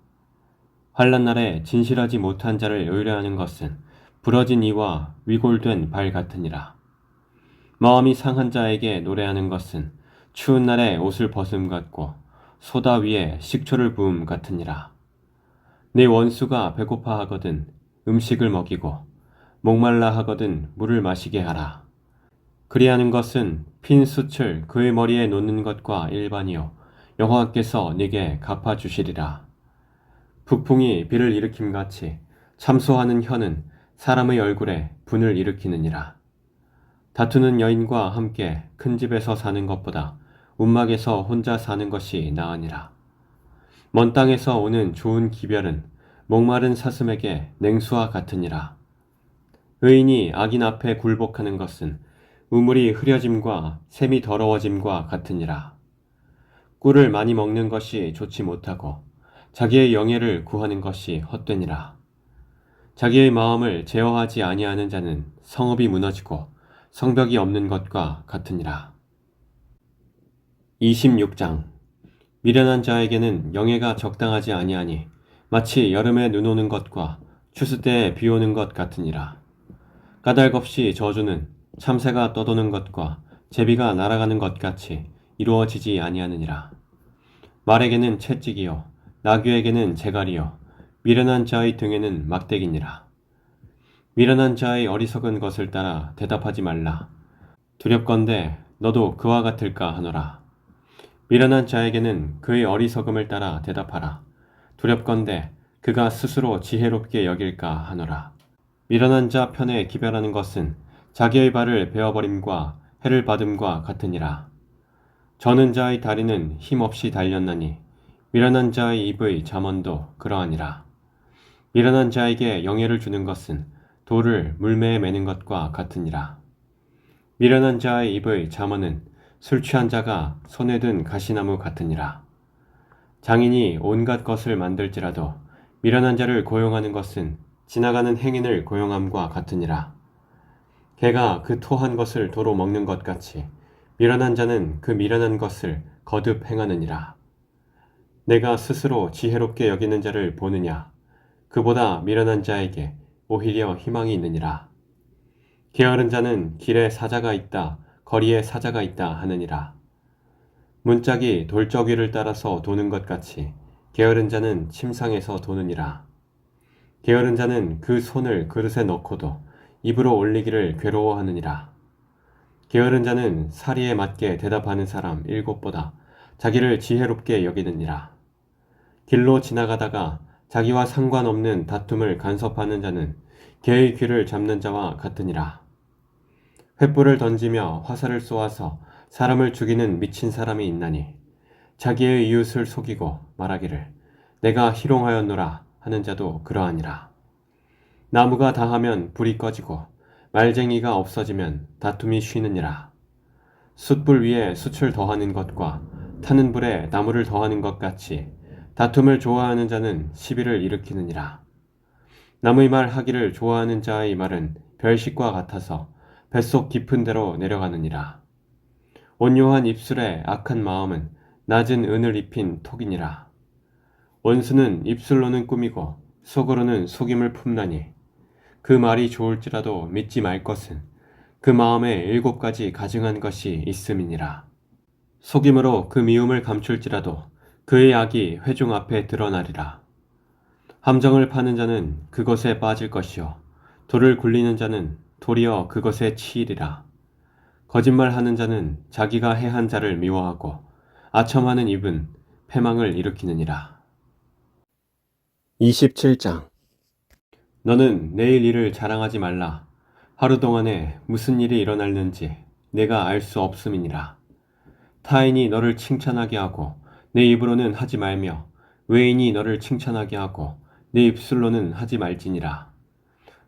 Speaker 1: 환난 날에 진실하지 못한 자를 의뢰하는 것은 부러진 이와 위골된 발 같으니라. 마음이 상한 자에게 노래하는 것은 추운 날에 옷을 벗음 같고 소다 위에 식초를 부음 같으니라. 네 원수가 배고파 하거든 음식을 먹이고 목말라 하거든 물을 마시게 하라. 그리하는 것은 핀 숯을 그의 머리에 놓는 것과 일반이요 여호와께서 네게 갚아주시리라. 북풍이 비를 일으킴같이 참소하는 혀는 사람의 얼굴에 분을 일으키느니라. 다투는 여인과 함께 큰 집에서 사는 것보다 움막에서 혼자 사는 것이 나으니라. 먼 땅에서 오는 좋은 기별은 목마른 사슴에게 냉수와 같으니라. 의인이 악인 앞에 굴복하는 것은 우물이 흐려짐과 샘이 더러워짐과 같으니라. 꿀을 많이 먹는 것이 좋지 못하고 자기의 영예를 구하는 것이 헛되니라. 자기의 마음을 제어하지 아니하는 자는 성읍이 무너지고 성벽이 없는 것과 같으니라. 26장. 미련한 자에게는 영예가 적당하지 아니하니 마치 여름에 눈 오는 것과 추수 때에 비 오는 것 같으니라. 까닭없이 저주는 참새가 떠도는 것과 제비가 날아가는 것 같이 이루어지지 아니하느니라. 말에게는 채찍이요 나귀에게는 재갈이요 미련한 자의 등에는 막대기니라. 미련한 자의 어리석은 것을 따라 대답하지 말라. 두렵건대 너도 그와 같을까 하노라. 미련한 자에게는 그의 어리석음을 따라 대답하라. 두렵건대 그가 스스로 지혜롭게 여길까 하노라. 미련한 자 편에 기별하는 것은 자기의 발을 베어버림과 해를 받음과 같으니라. 저는 자의 다리는 힘없이 달렸나니 미련한 자의 입의 잠언도 그러하니라. 미련한 자에게 영예를 주는 것은 돌을 물매에 매는 것과 같으니라. 미련한 자의 입의 잠언은 술 취한 자가 손에 든 가시나무 같으니라. 장인이 온갖 것을 만들지라도 미련한 자를 고용하는 것은 지나가는 행인을 고용함과 같으니라. 개가 그 토한 것을 도로 먹는 것 같이 미련한 자는 그 미련한 것을 거듭 행하느니라. 내가 스스로 지혜롭게 여기는 자를 보느냐? 그보다 미련한 자에게 오히려 희망이 있느니라. 게으른 자는 길에 사자가 있다, 거리에 사자가 있다 하느니라. 문짝이 돌적 위를 따라서 도는 것 같이 게으른 자는 침상에서 도느니라. 게으른 자는 그 손을 그릇에 넣고도 입으로 올리기를 괴로워하느니라. 게으른 자는 사리에 맞게 대답하는 사람 7보다 자기를 지혜롭게 여기느니라. 길로 지나가다가 자기와 상관없는 다툼을 간섭하는 자는 개의 귀를 잡는 자와 같으니라. 횃불을 던지며 화살을 쏘아서 사람을 죽이는 미친 사람이 있나니 자기의 이웃을 속이고 말하기를 내가 희롱하였노라 하는 자도 그러하니라. 나무가 다하면 불이 꺼지고 말쟁이가 없어지면 다툼이 쉬느니라. 숯불 위에 숯을 더하는 것과 타는 불에 나무를 더하는 것 같이 다툼을 좋아하는 자는 시비를 일으키느니라. 남의 말 하기를 좋아하는 자의 말은 별식과 같아서 뱃속 깊은 데로 내려가느니라. 온유한 입술에 악한 마음은 낮은 은을 입힌 톡이니라. 원수는 입술로는 꾸미고 속으로는 속임을 품나니 그 말이 좋을지라도 믿지 말 것은 그 마음에 7가지 가증한 것이 있음이니라. 속임으로 그 미움을 감출지라도 그의 악이 회중 앞에 드러나리라. 함정을 파는 자는 그것에 빠질 것이요 돌을 굴리는 자는 도리어 그것에 치이리라. 거짓말하는 자는 자기가 해한 자를 미워하고 아첨하는 입은 패망을 일으키느니라. 27장. 너는 내일 일을 자랑하지 말라. 하루 동안에 무슨 일이 일어날는지 내가 알 수 없음이니라. 타인이 너를 칭찬하게 하고 내 입으로는 하지 말며 외인이 너를 칭찬하게 하고 내 입술로는 하지 말지니라.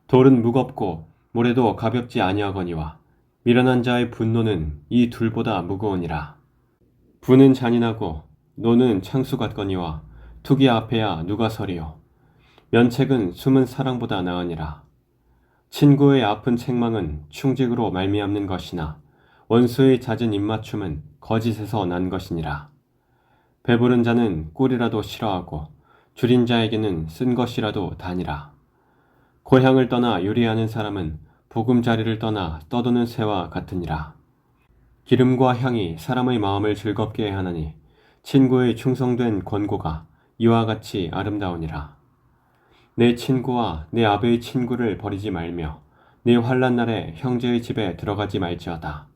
Speaker 1: 돌은 무겁고 모래도 가볍지 아니하거니와 미련한 자의 분노는 이 둘보다 무거우니라. 부는 잔인하고 노는 창수 같거니와 투기 앞에야 누가 서리요. 면책은 숨은 사랑보다 나으니라. 친구의 아픈 책망은 충직으로 말미암는 것이나 원수의 잦은 입맞춤은 거짓에서 난 것이니라. 배부른 자는 꿀이라도 싫어하고 줄인 자에게는 쓴 것이라도 다니라. 고향을 떠나 요리하는 사람은 보금자리를 떠나 떠도는 새와 같으니라. 기름과 향이 사람의 마음을 즐겁게 하나니 친구의 충성된 권고가 이와 같이 아름다우니라. 내 친구와 내 아베의 친구를 버리지 말며 내 환난 날에 형제의 집에 들어가지 말지어다.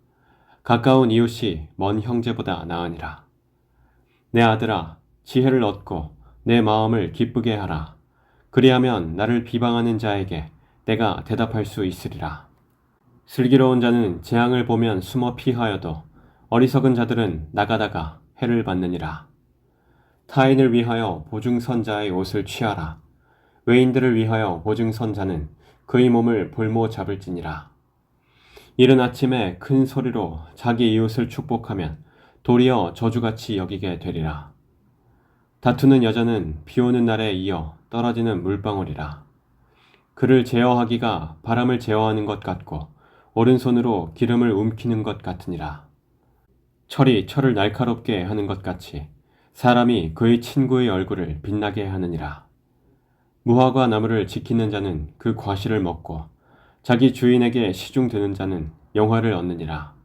Speaker 1: 가까운 이웃이 먼 형제보다 나으니라. 내 아들아, 지혜를 얻고 내 마음을 기쁘게 하라. 그리하면 나를 비방하는 자에게 내가 대답할 수 있으리라. 슬기로운 자는 재앙을 보면 숨어 피하여도 어리석은 자들은 나가다가 해를 받느니라. 타인을 위하여 보증선자의 옷을 취하라. 외인들을 위하여 보증선자는 그의 몸을 볼모 잡을지니라. 이른 아침에 큰 소리로 자기 이웃을 축복하면 도리어 저주같이 여기게 되리라. 다투는 여자는 비 오는 날에 이어 떨어지는 물방울이라. 그를 제어하기가 바람을 제어하는 것 같고 오른손으로 기름을 움키는 것 같으니라. 철이 철을 날카롭게 하는 것 같이 사람이 그의 친구의 얼굴을 빛나게 하느니라. 무화과 나무를 지키는 자는 그 과실을 먹고 자기 주인에게 시중드는 자는 영화를 얻느니라.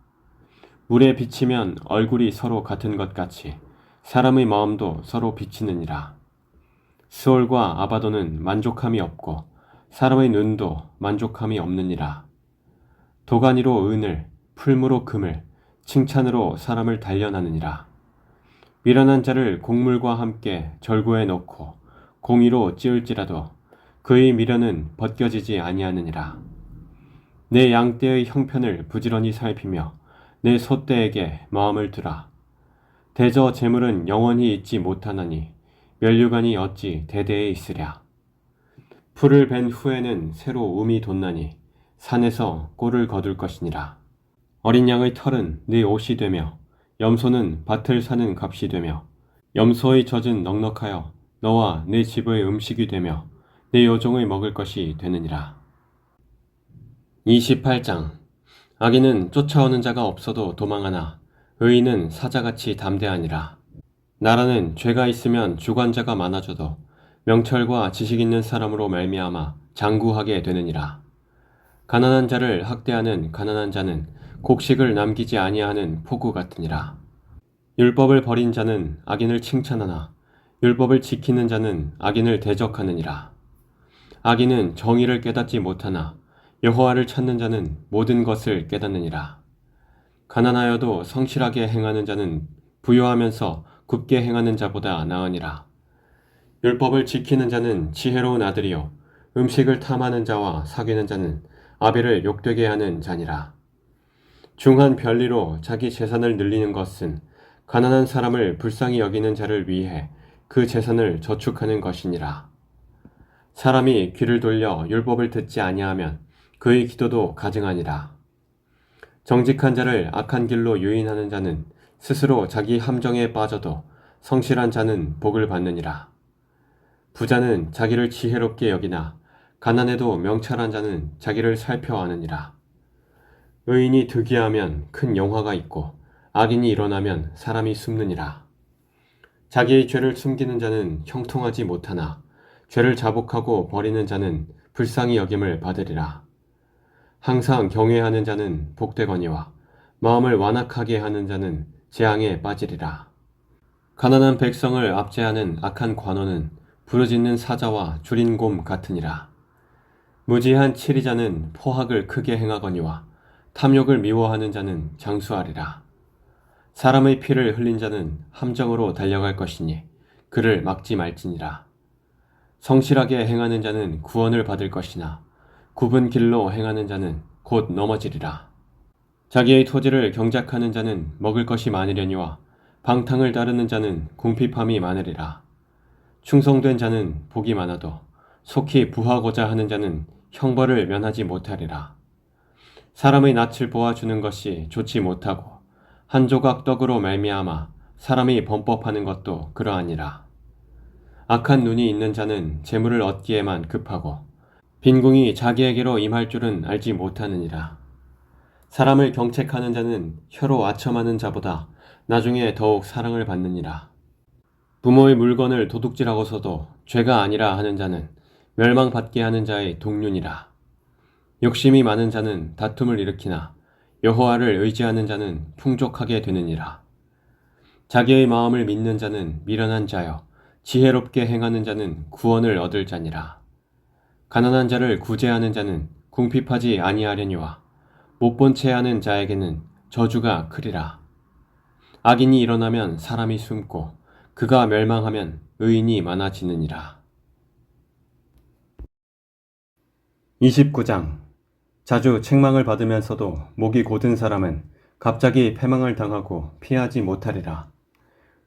Speaker 1: 물에 비치면 얼굴이 서로 같은 것 같이 사람의 마음도 서로 비치느니라. 스올과 아바도는 만족함이 없고 사람의 눈도 만족함이 없느니라. 도가니로 은을, 풀무로 금을, 칭찬으로 사람을 단련하느니라. 미련한 자를 곡물과 함께 절구에 넣고 공의로 찌을지라도 그의 미련은 벗겨지지 아니하느니라. 내 양떼의 형편을 부지런히 살피며 내 소떼에게 마음을 두라. 대저 재물은 영원히 있지 못하나니 면류관이 어찌 대대에 있으랴. 풀을 벤 후에는 새로 음이 돋나니 산에서 꼴을 거둘 것이니라. 어린 양의 털은 네 옷이 되며 염소는 밭을 사는 값이 되며 염소의 젖은 넉넉하여 너와 네 집의 음식이 되며 내 여종의 먹을 것이 되느니라. 28장. 악인은 쫓아오는 자가 없어도 도망하나 의인은 사자같이 담대하니라. 나라는 죄가 있으면 주관자가 많아져도 명철과 지식 있는 사람으로 말미암아 장구하게 되느니라. 가난한 자를 학대하는 가난한 자는 곡식을 남기지 아니하는 폭우 같으니라. 율법을 버린 자는 악인을 칭찬하나 율법을 지키는 자는 악인을 대적하느니라. 악인은 정의를 깨닫지 못하나 여호와를 찾는 자는 모든 것을 깨닫느니라. 가난하여도 성실하게 행하는 자는 부유하면서 굽게 행하는 자보다 나으니라. 율법을 지키는 자는 지혜로운 아들이요 음식을 탐하는 자와 사귀는 자는 아벨을 욕되게 하는 자니라. 중한 별리로 자기 재산을 늘리는 것은 가난한 사람을 불쌍히 여기는 자를 위해 그 재산을 저축하는 것이니라. 사람이 귀를 돌려 율법을 듣지 아니하면 그의 기도도 가증하니라. 정직한 자를 악한 길로 유인하는 자는 스스로 자기 함정에 빠져도 성실한 자는 복을 받느니라. 부자는 자기를 지혜롭게 여기나 가난해도 명철한 자는 자기를 살펴하느니라. 의인이 득이하면 큰 영화가 있고 악인이 일어나면 사람이 숨느니라. 자기의 죄를 숨기는 자는 형통하지 못하나 죄를 자복하고 버리는 자는 불쌍히 여김을 받으리라. 항상 경외하는 자는 복되거니와 마음을 완악하게 하는 자는 재앙에 빠지리라. 가난한 백성을 압제하는 악한 관원은 부르짖는 사자와 줄인 곰 같으니라. 무지한 치리자는 포학을 크게 행하거니와 탐욕을 미워하는 자는 장수하리라. 사람의 피를 흘린 자는 함정으로 달려갈 것이니 그를 막지 말지니라. 성실하게 행하는 자는 구원을 받을 것이나 굽은 길로 행하는 자는 곧 넘어지리라. 자기의 토지를 경작하는 자는 먹을 것이 많으려니와 방탕을 따르는 자는 궁핍함이 많으리라. 충성된 자는 복이 많아도 속히 부하고자 하는 자는 형벌을 면하지 못하리라. 사람의 낯을 보아주는 것이 좋지 못하고 한 조각 떡으로 말미암아 사람이 범법하는 것도 그러하니라. 악한 눈이 있는 자는 재물을 얻기에만 급하고 빈궁이 자기에게로 임할 줄은 알지 못하느니라. 사람을 경책하는 자는 혀로 아첨하는 자보다 나중에 더욱 사랑을 받느니라. 부모의 물건을 도둑질하고서도 죄가 아니라 하는 자는 멸망받게 하는 자의 동륜이라. 욕심이 많은 자는 다툼을 일으키나 여호와를 의지하는 자는 풍족하게 되느니라. 자기의 마음을 믿는 자는 미련한 자여 지혜롭게 행하는 자는 구원을 얻을 자니라. 가난한 자를 구제하는 자는 궁핍하지 아니하려니와 못본 채 하는 자에게는 저주가 크리라. 악인이 일어나면 사람이 숨고 그가 멸망하면 의인이 많아지느니라. 29장. 자주 책망을 받으면서도 목이 곧은 사람은 갑자기 패망을 당하고 피하지 못하리라.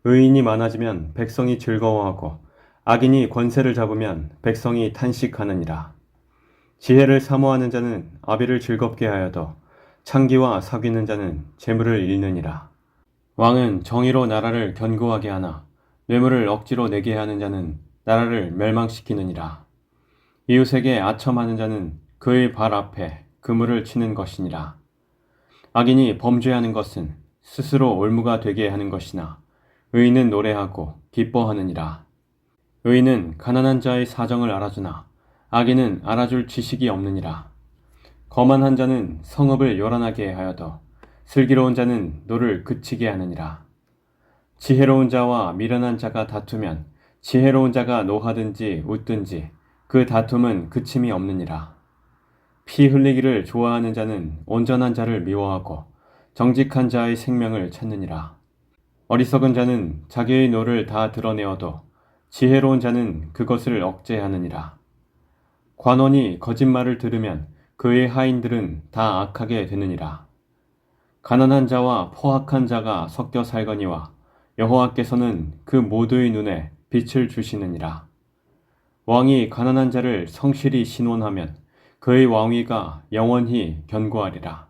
Speaker 1: 의인이 많아지면 백성이 즐거워하고 악인이 권세를 잡으면 백성이 탄식하느니라. 지혜를 사모하는 자는 아비를 즐겁게 하여도 창기와 사귀는 자는 재물을 잃느니라. 왕은 정의로 나라를 견고하게 하나 뇌물을 억지로 내게 하는 자는 나라를 멸망시키느니라. 이웃에게 아첨하는 자는 그의 발 앞에 그물을 치는 것이니라. 악인이 범죄하는 것은 스스로 올무가 되게 하는 것이나 의인은 노래하고 기뻐하느니라. 의인은 가난한 자의 사정을 알아주나 악인은 알아줄 지식이 없느니라. 거만한 자는 성읍을 요란하게 하여도 슬기로운 자는 노를 그치게 하느니라. 지혜로운 자와 미련한 자가 다투면 지혜로운 자가 노하든지 웃든지 그 다툼은 그침이 없느니라. 피 흘리기를 좋아하는 자는 온전한 자를 미워하고 정직한 자의 생명을 찾느니라. 어리석은 자는 자기의 노를 다 드러내어도 지혜로운 자는 그것을 억제하느니라. 관원이 거짓말을 들으면 그의 하인들은 다 악하게 되느니라. 가난한 자와 포악한 자가 섞여 살거니와 여호와께서는 그 모두의 눈에 빛을 주시느니라. 왕이 가난한 자를 성실히 신원하면 그의 왕위가 영원히 견고하리라.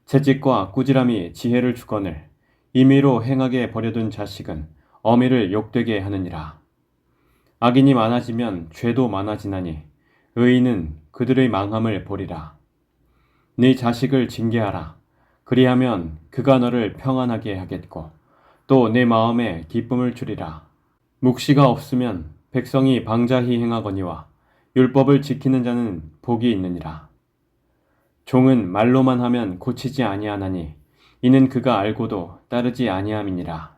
Speaker 1: 채찍과 꾸지람이 지혜를 주거늘 임의로 행하게 버려둔 자식은 어미를 욕되게 하느니라. 악인이 많아지면 죄도 많아지나니 의인은 그들의 망함을 보리라. 네 자식을 징계하라. 그리하면 그가 너를 평안하게 하겠고 또 내 마음에 기쁨을 주리라. 묵시가 없으면 백성이 방자히 행하거니와 율법을 지키는 자는 복이 있느니라. 종은 말로만 하면 고치지 아니하나니 이는 그가 알고도 따르지 아니함이니라.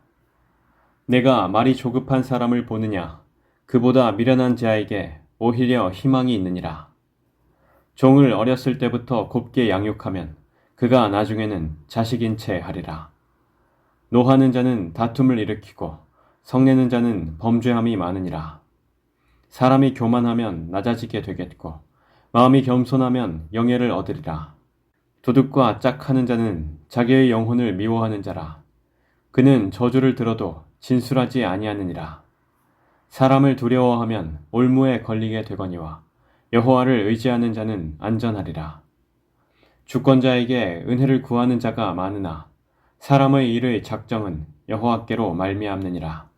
Speaker 1: 내가 말이 조급한 사람을 보느냐 그보다 미련한 자에게 오히려 희망이 있느니라. 종을 어렸을 때부터 곱게 양육하면 그가 나중에는 자식인 채 하리라. 노하는 자는 다툼을 일으키고 성내는 자는 범죄함이 많으니라. 사람이 교만하면 낮아지게 되겠고 마음이 겸손하면 영예를 얻으리라. 도둑과 짝하는 자는 자기의 영혼을 미워하는 자라. 그는 저주를 들어도 진술하지 아니하느니라. 사람을 두려워하면 올무에 걸리게 되거니와 여호와를 의지하는 자는 안전하리라. 주권자에게 은혜를 구하는 자가 많으나 사람의 일의 작정은 여호와께로 말미암느니라.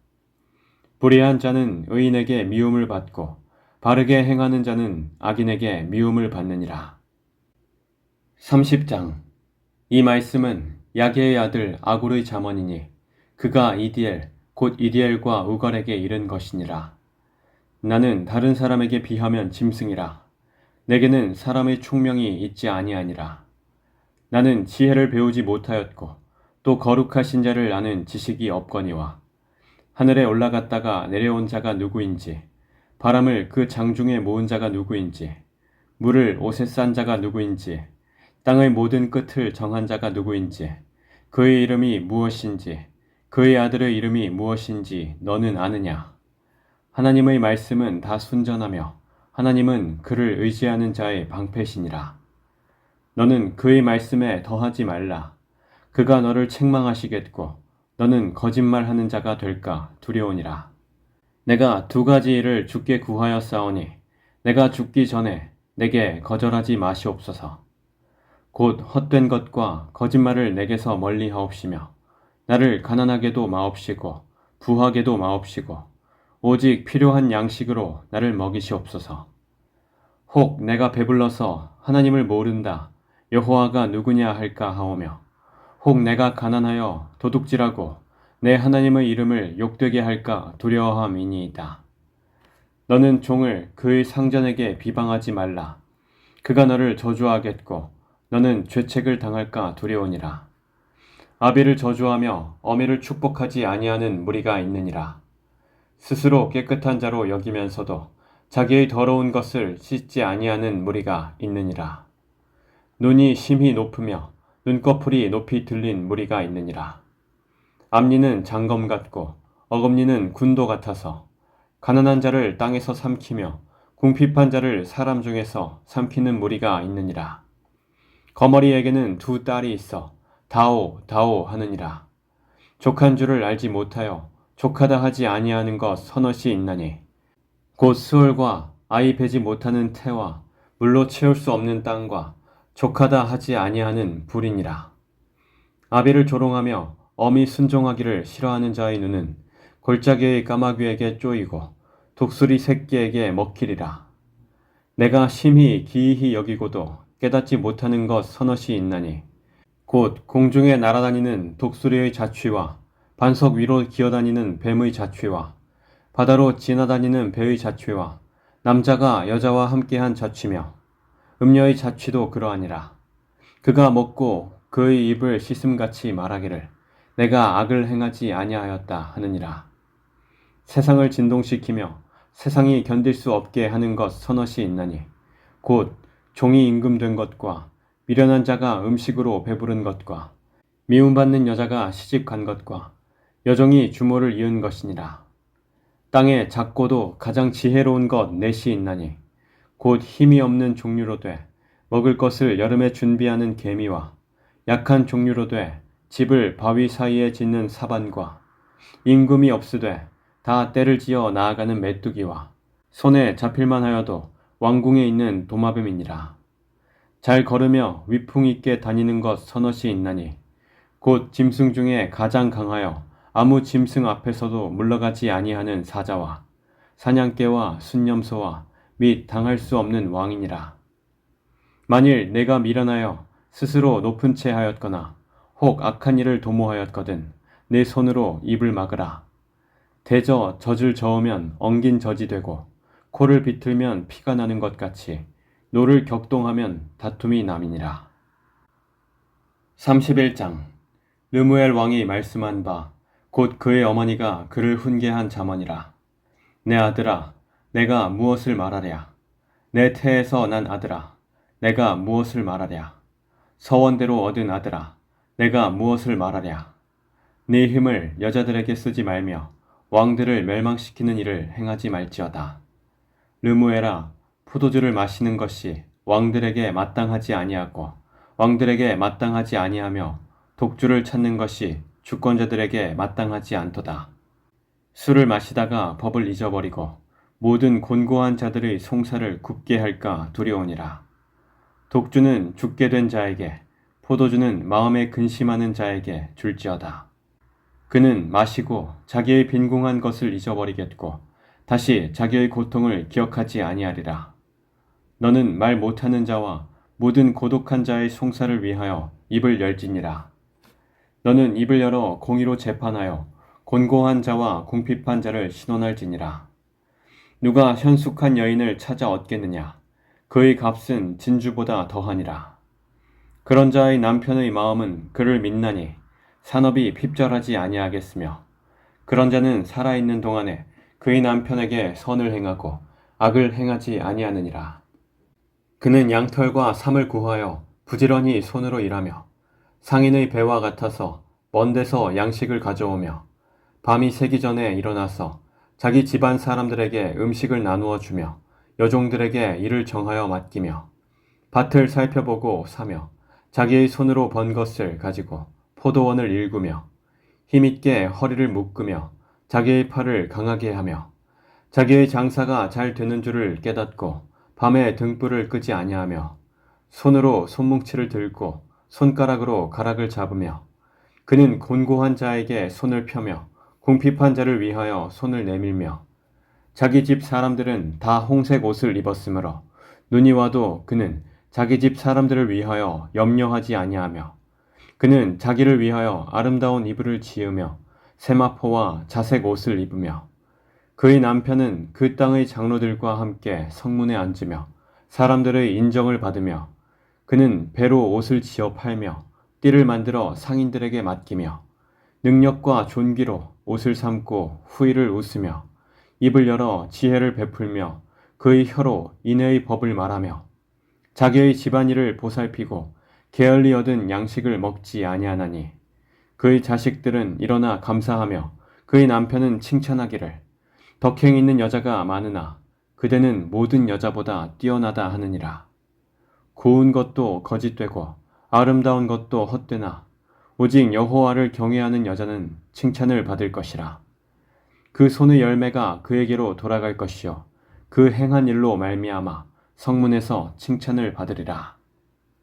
Speaker 1: 불의한 자는 의인에게 미움을 받고 바르게 행하는 자는 악인에게 미움을 받느니라. 30장. 이 말씀은 야게의 아들 아굴의 잠언이니 그가 이디엘 곧 이디엘과 우갈에게 이른 것이니라. 나는 다른 사람에게 비하면 짐승이라. 내게는 사람의 총명이 있지 아니하니라. 나는 지혜를 배우지 못하였고 또 거룩하신 자를 아는 지식이 없거니와 하늘에 올라갔다가 내려온 자가 누구인지 바람을 그 장중에 모은 자가 누구인지 물을 옷에 싼 자가 누구인지 땅의 모든 끝을 정한 자가 누구인지 그의 이름이 무엇인지 그의 아들의 이름이 무엇인지 너는 아느냐? 하나님의 말씀은 다 순전하며 하나님은 그를 의지하는 자의 방패시니라. 너는 그의 말씀에 더하지 말라. 그가 너를 책망하시겠고 너는 거짓말하는 자가 될까 두려우니라. 내가 두 가지 일을 주께 구하였사오니 내가 죽기 전에 내게 거절하지 마시옵소서. 곧 헛된 것과 거짓말을 내게서 멀리 하옵시며 나를 가난하게도 마옵시고 부하게도 마옵시고 오직 필요한 양식으로 나를 먹이시옵소서. 혹 내가 배불러서 하나님을 모른다 여호와가 누구냐 할까 하오며 혹 내가 가난하여 도둑질하고 내 하나님의 이름을 욕되게 할까 두려워함이니이다. 너는 종을 그의 상전에게 비방하지 말라. 그가 너를 저주하겠고 너는 죄책을 당할까 두려우니라. 아비를 저주하며 어미를 축복하지 아니하는 무리가 있느니라. 스스로 깨끗한 자로 여기면서도 자기의 더러운 것을 씻지 아니하는 무리가 있느니라. 눈이 심히 높으며 눈꺼풀이 높이 들린 무리가 있느니라. 앞니는 장검 같고 어금니는 군도 같아서 가난한 자를 땅에서 삼키며 궁핍한 자를 사람 중에서 삼키는 무리가 있느니라. 거머리에게는 두 딸이 있어 다오 다오 하느니라. 족한 줄을 알지 못하여 족하다 하지 아니하는 것 서너시 있나니 곧 수월과 아이 베지 못하는 태와 물로 채울 수 없는 땅과 족하다 하지 아니하는 불이니라. 아비를 조롱하며 엄히 순종하기를 싫어하는 자의 눈은 골짜기의 까마귀에게 쪼이고 독수리 새끼에게 먹히리라. 내가 심히 기이히 여기고도 깨닫지 못하는 것 서너시 있나니 곧 공중에 날아다니는 독수리의 자취와 반석 위로 기어다니는 뱀의 자취와 바다로 지나다니는 배의 자취와 남자가 여자와 함께한 자취며 음녀의 자취도 그러하니라. 그가 먹고 그의 입을 씻음같이 말하기를 내가 악을 행하지 아니하였다 하느니라. 세상을 진동시키며 세상이 견딜 수 없게 하는 것 서너시 있나니 곧 종이 임금된 것과 미련한 자가 음식으로 배부른 것과 미움받는 여자가 시집간 것과 여종이 주모를 이은 것이니라. 땅에 작고도 가장 지혜로운 것 넷이 있나니 곧 힘이 없는 종류로 돼 먹을 것을 여름에 준비하는 개미와 약한 종류로 돼 집을 바위 사이에 짓는 사반과 임금이 없으되 다 때를 지어 나아가는 메뚜기와 손에 잡힐만 하여도 왕궁에 있는 도마뱀이니라. 잘 걸으며 위풍 있게 다니는 것 서너시 있나니 곧 짐승 중에 가장 강하여 아무 짐승 앞에서도 물러가지 아니하는 사자와 사냥개와 순념소와 및 당할 수 없는 왕이니라. 만일 내가 미련하여 스스로 높은 채 하였거나 혹 악한 일을 도모하였거든 내 손으로 입을 막으라. 대저 젖을 저으면 엉긴 젖이 되고 코를 비틀면 피가 나는 것 같이 노를 격동하면 다툼이 남이니라. 31장 르무엘 왕이 말씀한 바 곧 그의 어머니가 그를 훈계한 자문이라. 내 아들아 내가 무엇을 말하랴. 내 태에서 난 아들아 내가 무엇을 말하랴. 서원대로 얻은 아들아 내가 무엇을 말하랴. 네 힘을 여자들에게 쓰지 말며 왕들을 멸망시키는 일을 행하지 말지어다. 르무엘아 포도주를 마시는 것이 왕들에게 마땅하지 아니하고 왕들에게 마땅하지 아니하며 독주를 찾는 것이 주권자들에게 마땅하지 않도다. 술을 마시다가 법을 잊어버리고 모든 곤고한 자들의 송사를 굽게 할까 두려우니라. 독주는 죽게 된 자에게 포도주는 마음에 근심하는 자에게 줄지어다. 그는 마시고 자기의 빈궁한 것을 잊어버리겠고 다시 자기의 고통을 기억하지 아니하리라. 너는 말 못하는 자와 모든 고독한 자의 송사를 위하여 입을 열지니라. 너는 입을 열어 공의로 재판하여 곤고한 자와 궁핍한 자를 신원할지니라. 누가 현숙한 여인을 찾아 얻겠느냐. 그의 값은 진주보다 더하니라. 그런 자의 남편의 마음은 그를 믿나니 산업이 핍절하지 아니하겠으며 그런 자는 살아있는 동안에 그의 남편에게 선을 행하고 악을 행하지 아니하느니라. 그는 양털과 삼을 구하여 부지런히 손으로 일하며 상인의 배와 같아서 먼 데서 양식을 가져오며 밤이 새기 전에 일어나서 자기 집안 사람들에게 음식을 나누어 주며 여종들에게 일을 정하여 맡기며 밭을 살펴보고 사며 자기의 손으로 번 것을 가지고 포도원을 일구며 힘있게 허리를 묶으며 자기의 팔을 강하게 하며 자기의 장사가 잘 되는 줄을 깨닫고 밤에 등불을 끄지 아니하며 손으로 손뭉치를 들고 손가락으로 가락을 잡으며 그는 곤고한 자에게 손을 펴며 궁핍한 자를 위하여 손을 내밀며 자기 집 사람들은 다 홍색 옷을 입었으므로 눈이 와도 그는 자기 집 사람들을 위하여 염려하지 아니하며 그는 자기를 위하여 아름다운 이불을 지으며 세마포와 자색 옷을 입으며 그의 남편은 그 땅의 장로들과 함께 성문에 앉으며 사람들의 인정을 받으며 그는 배로 옷을 지어 팔며 띠를 만들어 상인들에게 맡기며 능력과 존귀로 옷을 삼고 후일을 웃으며 입을 열어 지혜를 베풀며 그의 혀로 인애의 법을 말하며 자기의 집안일을 보살피고 게을리 얻은 양식을 먹지 아니하나니 그의 자식들은 일어나 감사하며 그의 남편은 칭찬하기를 덕행 있는 여자가 많으나 그대는 모든 여자보다 뛰어나다 하느니라. 고운 것도 거짓되고 아름다운 것도 헛되나 오직 여호와를 경외하는 여자는 칭찬을 받을 것이라. 그 손의 열매가 그에게로 돌아갈 것이요 그 행한 일로 말미암아 성문에서 칭찬을 받으리라.